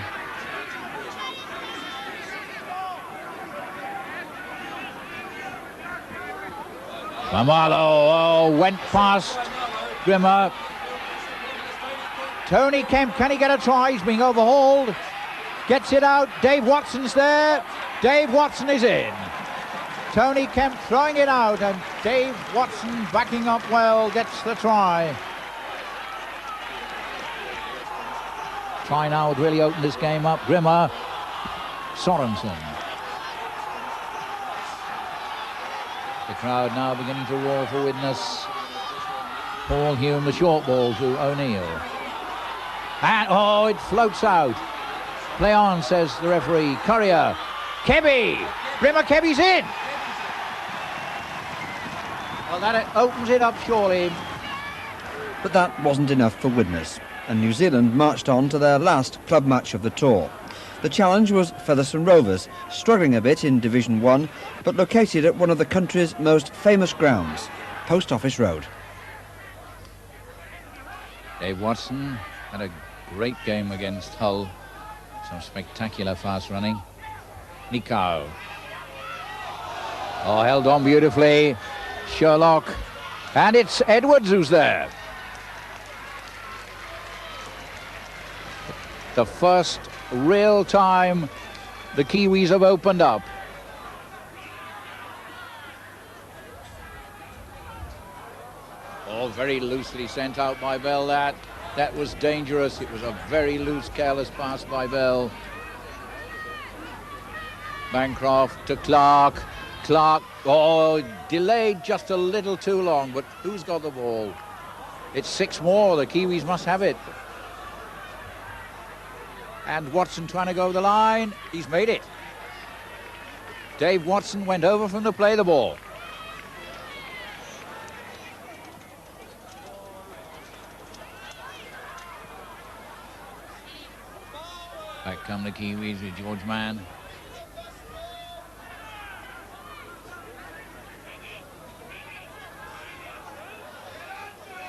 [SPEAKER 3] Mamalo, went past Grimmer. Tony Kemp, can he get a try? He's being overhauled. Gets it out. Dave Watson's there. Dave Watson is in. Tony Kemp throwing it out, and Dave Watson backing up well, gets the try. Try now would really open this game up. Grimmer, Sorensen. The crowd now beginning to roar for Widnes. Paul Hume, the short ball to O'Neill. And, oh, it floats out. Play on, says the referee. Currier. Kebby. Grimmer Kebby's in. Well, that opens it up, surely.
[SPEAKER 2] But that wasn't enough for Widnes, and New Zealand marched on to their last club match of the tour. The challenge was Featherstone Rovers, struggling a bit in Division 1, but located at one of the country's most famous grounds, Post Office Road.
[SPEAKER 3] Dave Watson had a great game against Hull. Some spectacular fast running. Nikau. Oh, held on beautifully. Sherlock. And it's Edwards who's there. The first real time the Kiwis have opened up. Oh, very loosely sent out by Bell. That was dangerous. It was a very loose, careless pass by Bell. Bancroft to Clark. Clark. Oh, delayed just a little too long, but who's got the ball? It's 6 more. The Kiwis must have it. And Watson trying to go over the line. He's made it. Dave Watson went over from to play the ball. Back come the Kiwis with George Mann.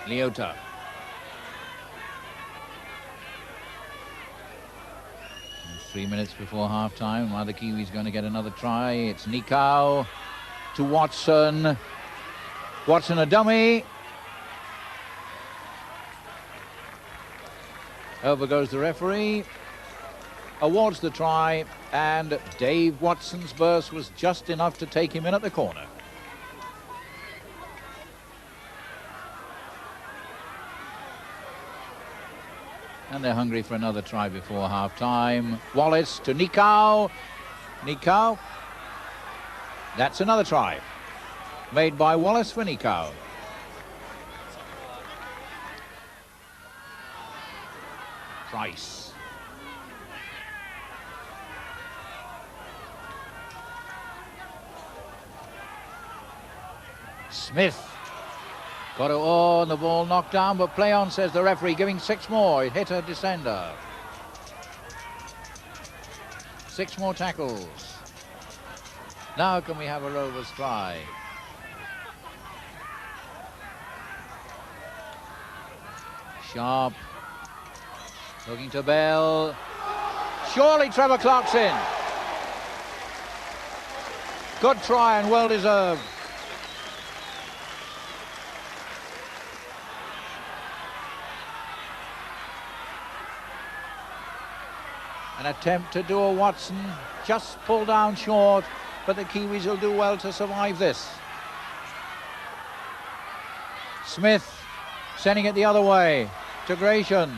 [SPEAKER 3] Leota. 3 minutes before half-time. Are the Kiwis going to get another try? It's Nikau to Watson. Watson a dummy. Over goes the referee. Awards the try, and Dave Watson's burst was just enough to take him in at the corner. And they're hungry for another try before half-time. Wallace to Nikau. Nikau. That's another try. Made by Wallace for Nikau. Price. Smith. Got it, oh, and the ball knocked down, but play on, says the referee, giving 6 more. It hit a descender. 6 more tackles. Now can we have a Rovers try? Sharp. Looking to Bell. Surely Trevor Clark's in. Good try and well deserved. An attempt to do a Watson, just pulled down short, but the Kiwis will do well to survive this. Smith sending it the other way to Gratian.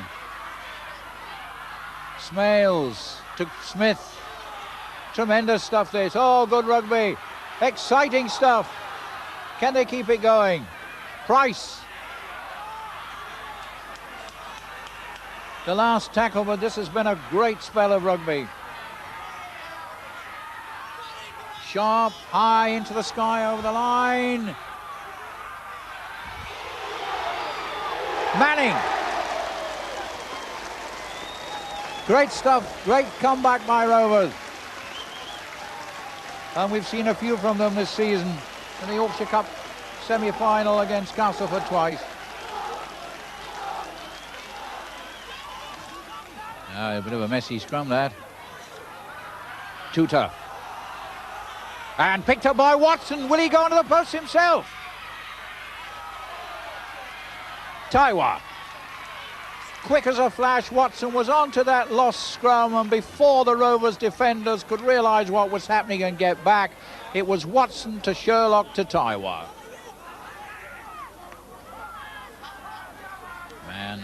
[SPEAKER 3] Smales to Smith. Tremendous stuff this. Oh, good rugby. Exciting stuff. Can they keep it going? Price. The last tackle, but this has been a great spell of rugby. Sharp, high into the sky over the line. Manning. Great stuff, great comeback by Rovers. And we've seen a few from them this season in the Yorkshire Cup semi-final against Castleford twice. A bit of a messy scrum, that. Tutor. And picked up by Watson. Will he go into the post himself? Taiwa. Quick as a flash, Watson was onto that lost scrum, and before the Rovers defenders could realise what was happening and get back, it was Watson to Sherlock to Taiwa. Man.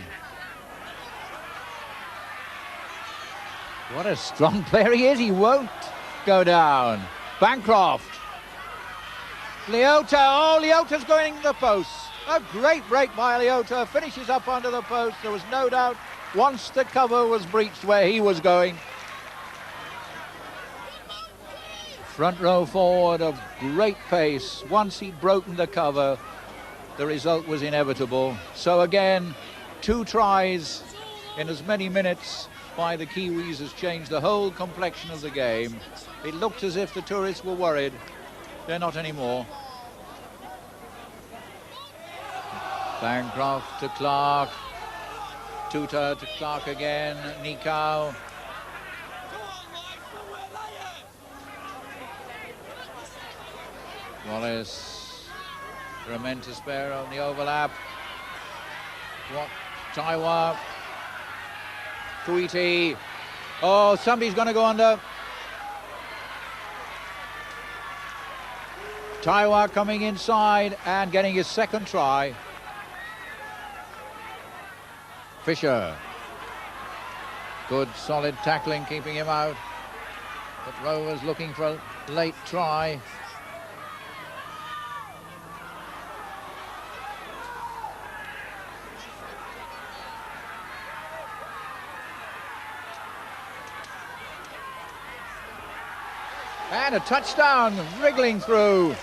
[SPEAKER 3] What a strong player he is. He won't go down. Bancroft. Leota. Oh, Leota's going into the post. A great break by Leota. Finishes up under the post. There was no doubt once the cover was breached where he was going. Front row forward of great pace. Once he'd broken the cover, the result was inevitable. So again, 2 tries in as many minutes by the Kiwis has changed the whole complexion of the game. It looked as if the tourists were worried. They're not anymore. Bancroft to Clark. Tutor to Clark again. Nikau. Wallace. Remain to spare on the overlap. What? Taiwa. Tweety. Oh, somebody's going to go under. Taiwa coming inside and getting his 2nd try. Fisher. Good solid tackling, keeping him out. But Rovers looking for a late try. And a touchdown, wriggling through.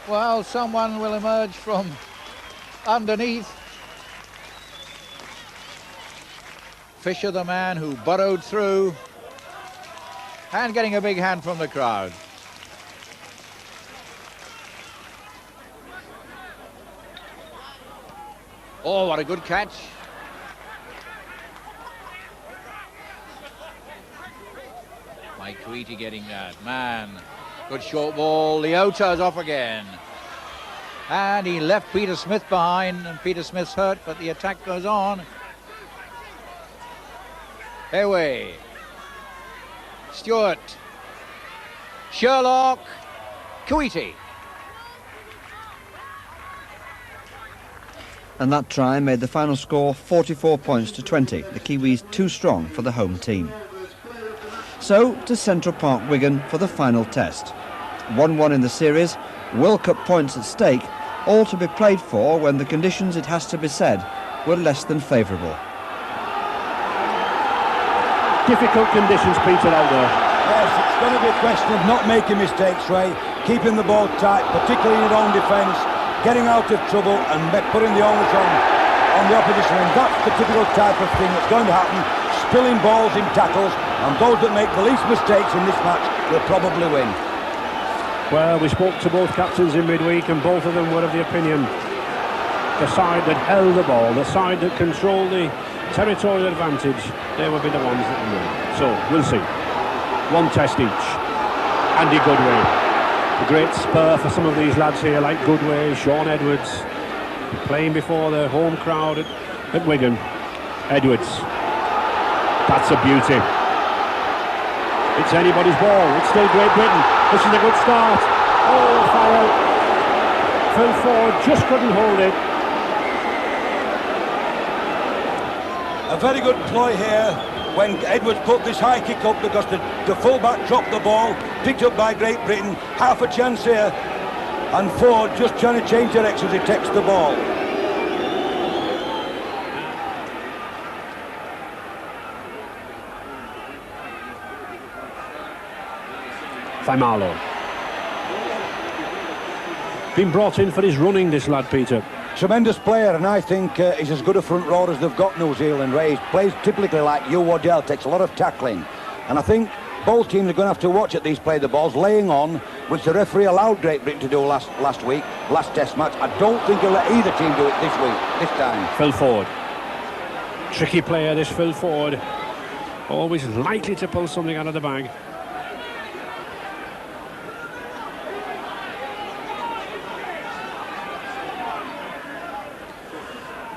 [SPEAKER 3] Well, someone will emerge from underneath. Fisher, the man who burrowed through, and getting a big hand from the crowd. Oh, what a good catch. Mike Tweety getting that, man. Good short ball, Leota's off again. And he left Peter Smith behind, and Peter Smith's hurt, but the attack goes on. Away. Stewart. Sherlock. Tweety.
[SPEAKER 2] And that try made the final score 44 points to 20. The Kiwis too strong for the home team. So to Central Park, Wigan for the final test. 1-1 in the series, World Cup points at stake, all to be played for when the conditions, it has to be said, were less than favourable.
[SPEAKER 1] Difficult conditions, Peter, out there.
[SPEAKER 5] Yes, it's going to be a question of not making mistakes, Ray, keeping the ball tight, particularly in your own defence, getting out of trouble and putting the onus on the opposition, and that's the typical type of thing that's going to happen, spilling balls in tackles, and those that make the least mistakes in this match will probably win.
[SPEAKER 1] Well, we spoke to both captains in midweek, and both of them were of the opinion the side that held the ball, the side that controlled the territorial advantage, they will be the ones that will win. So, we'll see. One test each. Andy Goodway. A great spur for some of these lads here, like Goodway, Sean Edwards, playing before the home crowd at Wigan. Edwards. That's a beauty. It's anybody's ball. It's still Great Britain. This is a good start. Oh, foul. Phil Ford just couldn't hold it.
[SPEAKER 5] A very good ploy here when Edwards put this high kick up, because the full-back dropped the ball, picked up by Great Britain. Half a chance here, and Ford just trying to change direction as he takes the ball.
[SPEAKER 1] Faimalo. Been brought in for his running, this lad, Peter.
[SPEAKER 5] Tremendous player, and I think he's as good a front rower as they've got, New Zealand. Ray, he plays typically like Hugh Waddell, takes a lot of tackling, and I think both teams are going to have to watch at these play the balls, laying on, which the referee allowed Great Britain to do last test match. I don't think he'll let either team do it this time.
[SPEAKER 1] Phil Ford. Tricky player, this Phil Ford. Always likely to pull something out of the bag.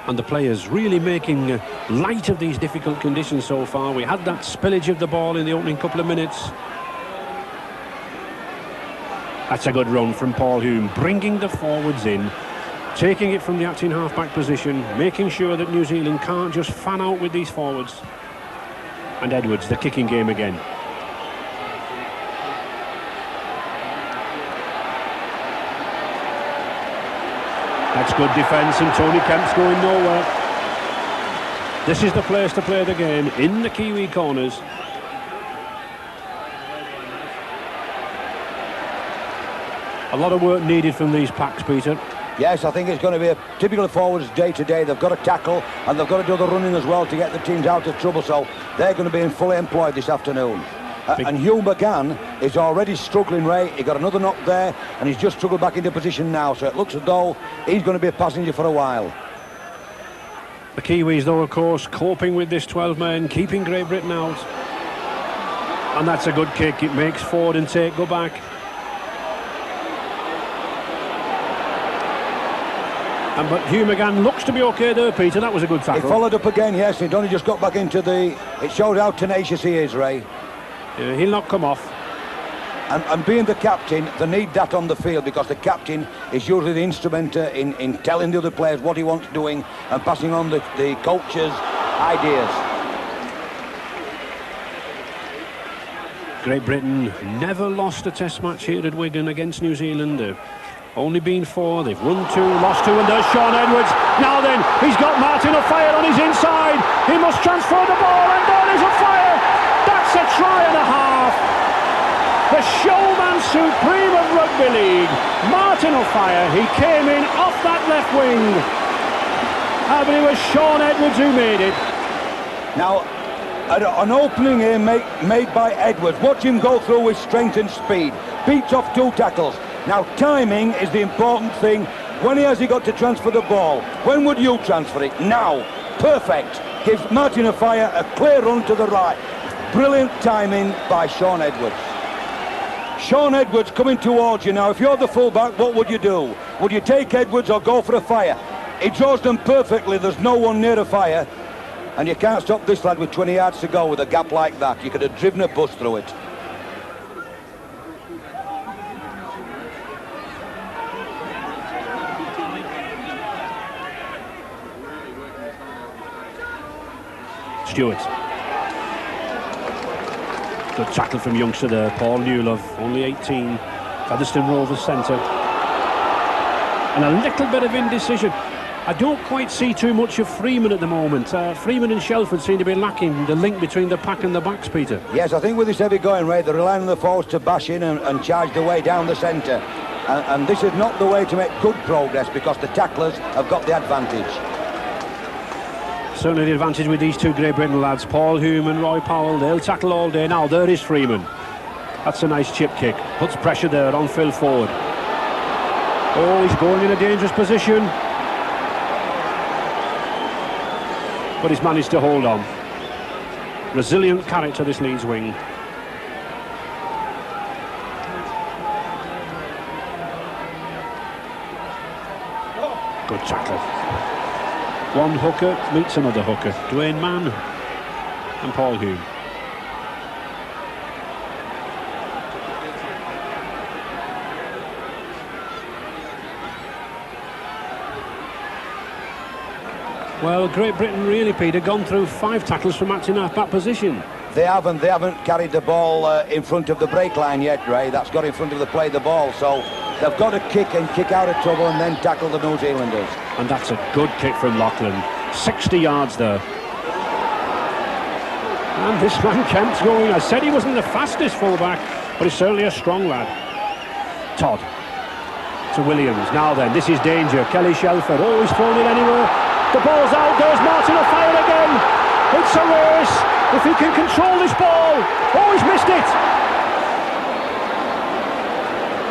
[SPEAKER 1] And the players really making light of these difficult conditions so far. We had that spillage of the ball in the opening couple of minutes. That's a good run from Paul Hume, bringing the forwards in, taking it from the acting half-back position, making sure that New Zealand can't just fan out with these forwards. And Edwards, the kicking game again. That's good defence, and Tony Kemp's going nowhere. This is the place to play the game, in the Kiwi corners. A lot of work needed from these packs, Peter.
[SPEAKER 5] Yes, I think it's going to be a typical forwards day to day. They've got to tackle, and they've got to do the running as well to get the teams out of trouble, so they're going to be fully employed this afternoon. And Hugh McGann is already struggling, Ray. He got another knock there, and he's just struggled back into position now, so it looks as though he's going to be a passenger for a while.
[SPEAKER 1] The Kiwis, though, of course, coping with this 12 men, keeping Great Britain out. And that's a good kick. It makes Ford and Tate go back. But Hugh McGann looks to be okay there, Peter. That was a good tackle.
[SPEAKER 5] He followed up again, yes. He'd only just got back into the... It showed how tenacious he is, Ray.
[SPEAKER 1] Yeah, he'll not come off.
[SPEAKER 5] And being the captain, they need that on the field, because the captain is usually the instrument in telling the other players what he wants doing and passing on the coach's ideas.
[SPEAKER 1] Great Britain never lost a test match here at Wigan against New Zealand. Only been 4, they've won 2, lost 2, and there's Sean Edwards. Now then, he's got Martin a fire on his inside. He must transfer the ball, and there is a fire. That's a try and a half. the showman supreme of rugby league, Martin O'Fire. He came in off that left wing, but it was Sean Edwards who made it.
[SPEAKER 5] Now, an opening here made by Edwards. Watch him go through with strength and speed. Beats off 2 tackles. Now, timing is the important thing. When has he got to transfer the ball? When would you transfer it? Now. Perfect. Gives Martin O'Fire a clear run to the right. Brilliant timing by Sean Edwards. Sean Edwards coming towards you now. If you're the fullback, what would you do? Would you take Edwards or go for a fire? He draws them perfectly. There's no one near a fire. And you can't stop this lad with 20 yards to go with a gap like that. You could have driven a bus through it.
[SPEAKER 1] Stewart. Good tackle from youngster there, Paul Newlove, only 18. Featherstone Rovers centre. And a little bit of indecision. I don't quite see too much of Freeman at the moment. Freeman and Shelford seem to be lacking the link between the pack and the backs, Peter.
[SPEAKER 5] Yes, I think with this heavy going rate, they're relying on the forwards to bash in and charge the way down the centre. And this is not the way to make good progress because the tacklers have got the advantage.
[SPEAKER 1] Certainly the advantage with these 2 Great Britain lads, Paul Hume and Roy Powell. They'll tackle all day. Now, there is Freeman. That's a nice chip kick. Puts pressure there on Phil Ford. Oh, he's going in a dangerous position. But he's managed to hold on. Resilient character, this Leeds wing. Good tackle. One hooker meets another hooker. Dwayne Mann and Paul Hume. Well, Great Britain really, Peter, gone through 5 tackles from acting half-back position.
[SPEAKER 5] They haven't carried the ball in front of the break line yet, Ray. That's got in front of the play the ball, so they've got to kick out of trouble and then tackle the New Zealanders.
[SPEAKER 1] And that's a good kick from Lachlan. 60 yards there. And this man Kemp's going. I said he wasn't the fastest fullback, but he's certainly a strong lad. Todd to Williams. Now then, this is danger. Kelly Shelford. Oh, he's thrown it anywhere. The ball's out. There's Martin O'Fire again. It's a race. If he can control this ball. Oh, he's missed it.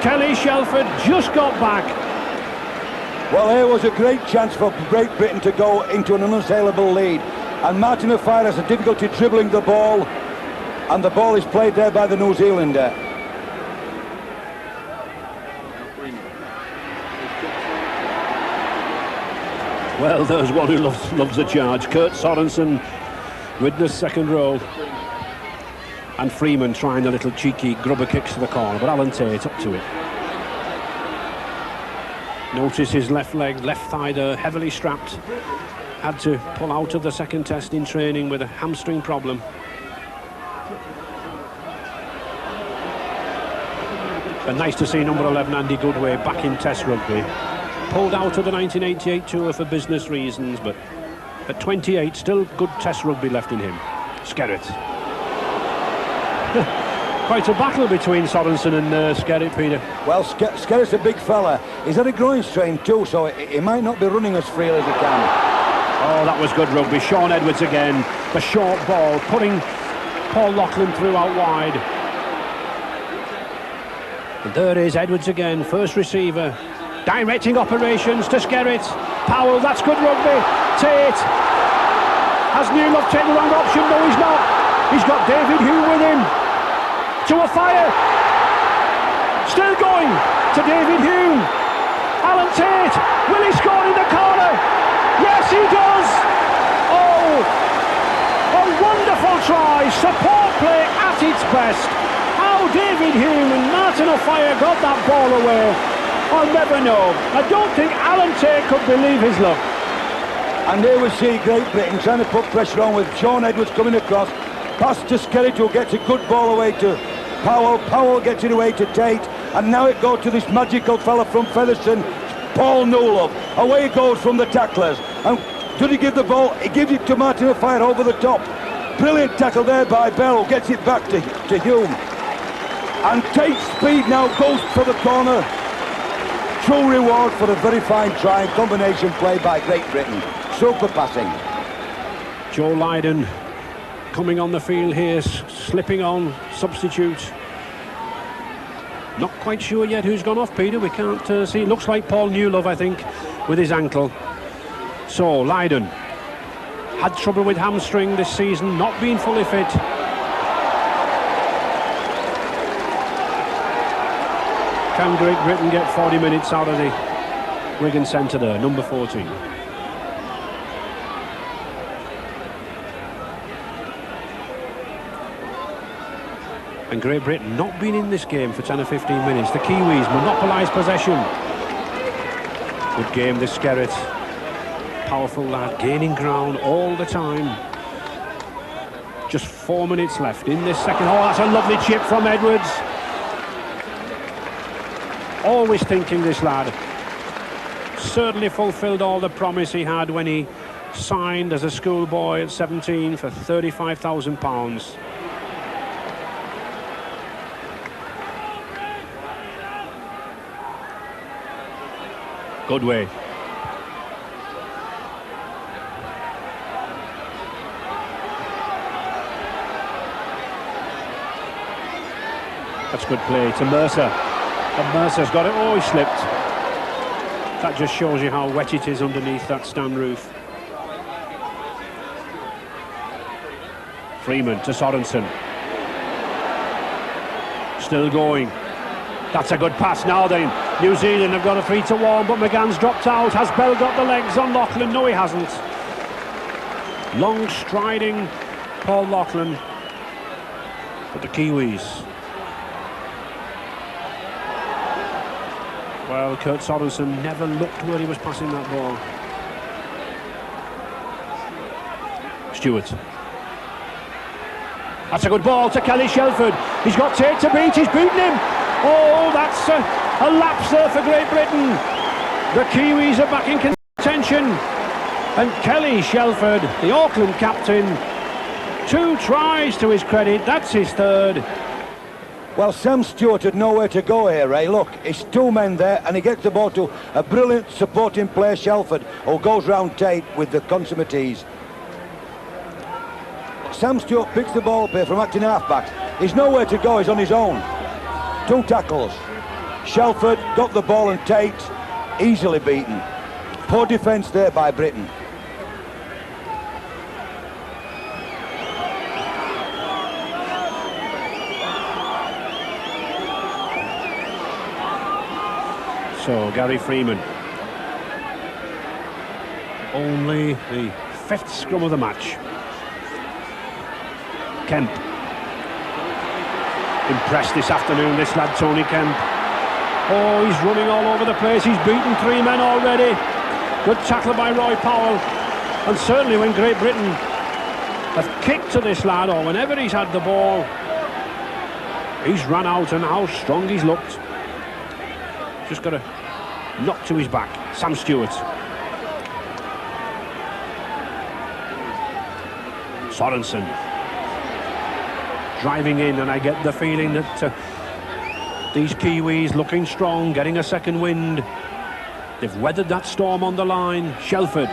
[SPEAKER 1] Kelly Shelford just got back.
[SPEAKER 5] Well, here was a great chance for Great Britain to go into an unassailable lead. And Martin O'Fire has a difficulty dribbling the ball. And the ball is played there by the New Zealander.
[SPEAKER 1] Well, there's one who loves a charge. Kurt Sorensen with the second row. And Freeman trying the little cheeky grubber kicks to the corner, but Alan Tate up to it. Notice his left leg, left thigh there, heavily strapped. Had to pull out of the second test in training with a hamstring problem. And nice to see number 11 Andy Goodway back in test rugby. Pulled out of the 1988 tour for business reasons, but at 28 still good test rugby left in him. Skerritt. Quite a battle between Sorensen and Skerritt, Peter.
[SPEAKER 5] Well, Skerritt's a big fella. He's had a groin strain too, so he might not be running as freely as he can.
[SPEAKER 1] Oh, that was good rugby. Sean Edwards again. The short ball, putting Paul Lachlan through out wide. And there is Edwards again, first receiver. Directing operations to Skerritt. Powell, that's good rugby. Tate. Has Newlove taken the wrong option? No, he's not. He's got David Hume with him. To O'Fire. Still going to David Hume. Alan Tate. Will he score in the corner? Yes, he does. Oh, a wonderful try. Support play at its best. How David Hume and Martin O'Fire got that ball away, I'll never know. I don't think Alan Tate could believe his luck.
[SPEAKER 5] And there we see Great Britain trying to put pressure on with Sean Edwards coming across. Pass to Skerritt, who gets a good ball away to Powell. Powell gets it away to Tate. And now it goes to this magical fella from Featherstone, Paul Newlove. Away it goes from the tacklers. And does he give the ball? He gives it to Martin O'Fire over the top. Brilliant tackle there by Bell, who gets it back to Hume. And Tate's speed now goes for the corner. True reward for a very fine try and combination play by Great Britain. Super passing.
[SPEAKER 1] Joe Lydon coming on the field here, slipping on, substitute. Not quite sure yet who's gone off, Peter. We can't see. It looks like Paul Newlove, I think, with his ankle. So Lydon had trouble with hamstring this season, not being fully fit. Can Great Britain get 40 minutes out of the Wigan centre there, number 14? And Great Britain not been in this game for 10 or 15 minutes. The Kiwis monopolised possession. Good game, this Skerritt. Powerful lad, gaining ground all the time. Just 4 minutes left in this second. Oh, that's a lovely chip from Edwards. Always thinking, this lad. Certainly fulfilled all the promise he had when he signed as a schoolboy at 17 for £35,000. Good way. That's good play to Mercer. And Mercer's got it. Oh, he slipped. That just shows you how wet it is underneath that stand roof. Freeman to Sorensen. Still going. That's a good pass now then. New Zealand have got a 3-1, but McGann's dropped out. Has Bell got the legs on Loughlin? No, he hasn't. Long striding Paul Loughlin. But the Kiwis. Well, Kurt Sorensen never looked where he was passing that ball. Stewart. That's a good ball to Kelly Shelford. He's got Tate to beat. He's beaten him. Oh, that's a lapse there for Great Britain. The Kiwis are back in contention. And Kelly Shelford, the Auckland captain, 2 tries to his credit. That's his 3rd.
[SPEAKER 5] Well, Sam Stewart had nowhere to go here, Ray. Look, it's 2 men there, and he gets the ball to a brilliant supporting player, Shelford, who goes round Tate with the consummate ease. Sam Stewart picks the ball up here from acting half-back. He's nowhere to go, he's on his own. 2 tackles. Shelford got the ball and Tate easily beaten. Poor defence there by Britain.
[SPEAKER 1] So Gary Freeman. Only the 5th scrum of the match. Kemp. Impressed this afternoon, this lad Tony Kemp. Oh, he's running all over the place. He's beaten 3 men already. Good tackle by Roy Powell. And certainly when Great Britain have kicked to this lad, or whenever he's had the ball, he's run out, and how strong he's looked. Just got a knock to his back. Sam Stewart. Sorensen. Driving in, and I get the feeling that these Kiwis looking strong, getting a second wind. They've weathered that storm on the line. Shelford.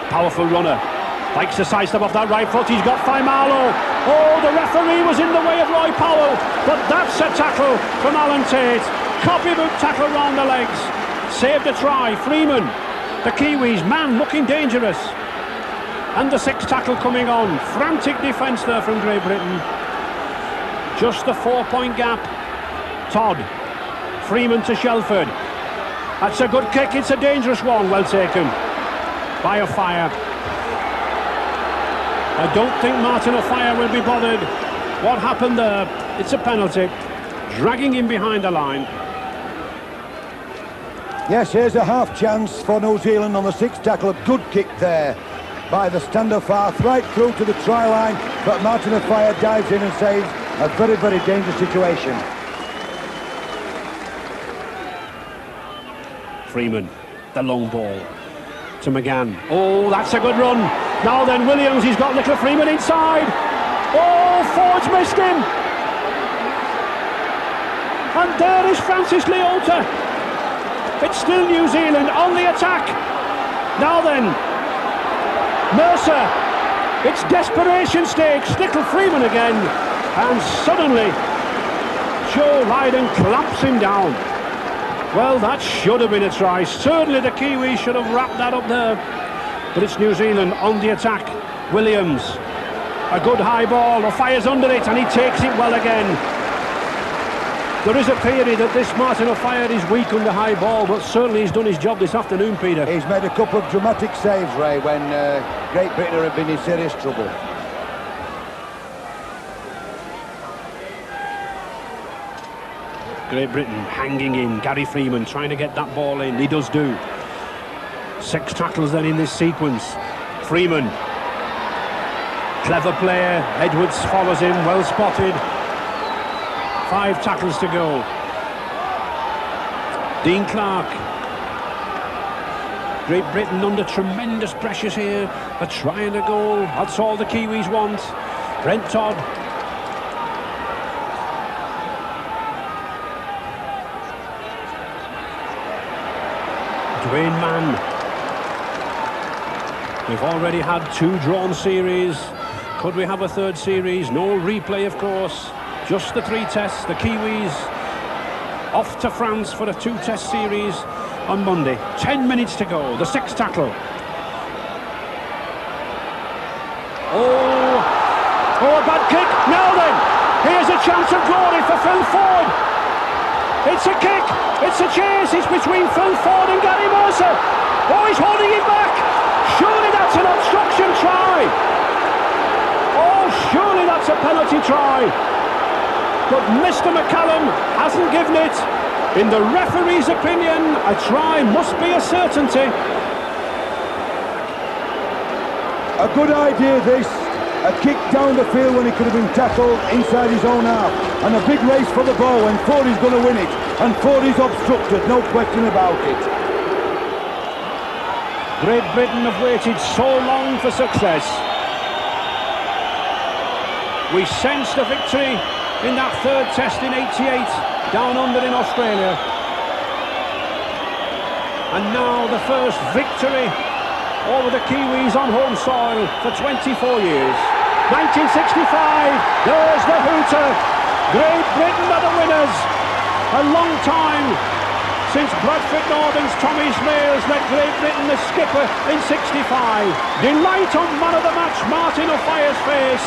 [SPEAKER 1] Powerful runner. Likes to sidestep off that right foot. He's got Faimalo. Oh, the referee was in the way of Roy Powell. But that's a tackle from Alan Tate. Copybook tackle round the legs. Saved a try. Freeman. The Kiwis, man, looking dangerous. And the 6th tackle coming on. Frantic defence there from Great Britain. Just the 4-point gap. Todd. Freeman to Shelford. That's a good kick. It's a dangerous one. Well taken by O'Fire. I don't think Martin O'Fire will be bothered. What happened there? It's a penalty. Dragging him behind the line.
[SPEAKER 5] Yes, here's a half chance for New Zealand on the 6th tackle. A good kick there by the stand-off half, right through to the try line, but Martin O'Fire dives in and saves a very, very dangerous situation.
[SPEAKER 1] Freeman, the long ball to McGann. Oh, that's a good run. Now then, Williams, he's got little Freeman inside. Oh, Ford's missed him. And there is Francis Leota. It's still New Zealand on the attack. Now then, Mercer. It's desperation stakes. Little Freeman again. And suddenly, Joe Lydon clamps him down. Well, that should have been a try. Certainly the Kiwis should have wrapped that up there. But it's New Zealand on the attack. Williams, a good high ball. The fire's under it and he takes it well again. There is a theory that this Martin O'Fire is weak under high ball, but certainly he's done his job this afternoon, Peter.
[SPEAKER 5] He's made a couple of dramatic saves, Ray, when Great Britain have been in serious trouble.
[SPEAKER 1] Great Britain hanging in. Gary Freeman trying to get that ball in. He does do. 6 tackles then in this sequence. Freeman. Clever player. Edwards follows him. Well spotted. 5 tackles to go. Dean Clark. Great Britain under tremendous pressures here. A try and a goal. That's all the Kiwis want. Brent Todd. Dwayne Mann. We've already had 2 drawn series. Could we have a 3rd series? No replay, of course. Just the 3 tests. The Kiwis off to France for a 2-test series on Monday. 10 minutes to go. The 6th tackle. Oh, a bad kick. Now then, here's a chance of glory for Phil Ford. It's a kick. It's a chase. It's between Phil Ford and Gary Mercer. Oh, he's holding it back. Surely that's an obstruction try. Oh, surely that's a penalty try. But Mr. McCallum hasn't given it. In the referee's opinion, a try must be a certainty.
[SPEAKER 5] A good idea this. A kick down the field when he could have been tackled inside his own half. And a big race for the ball when Ford is going to win it. And Ford is obstructed, no question about it.
[SPEAKER 1] Great Britain have waited so long for success. We sensed a victory in that 3rd test in '88 down under in Australia, and now the first victory over the Kiwis on home soil for 24 years. 1965, there's the hooter. Great Britain are the winners. A long time since Bradford Northern's Tommy Smales led Great Britain the skipper in '65. Delight on man of the match Martin O'Fire's face.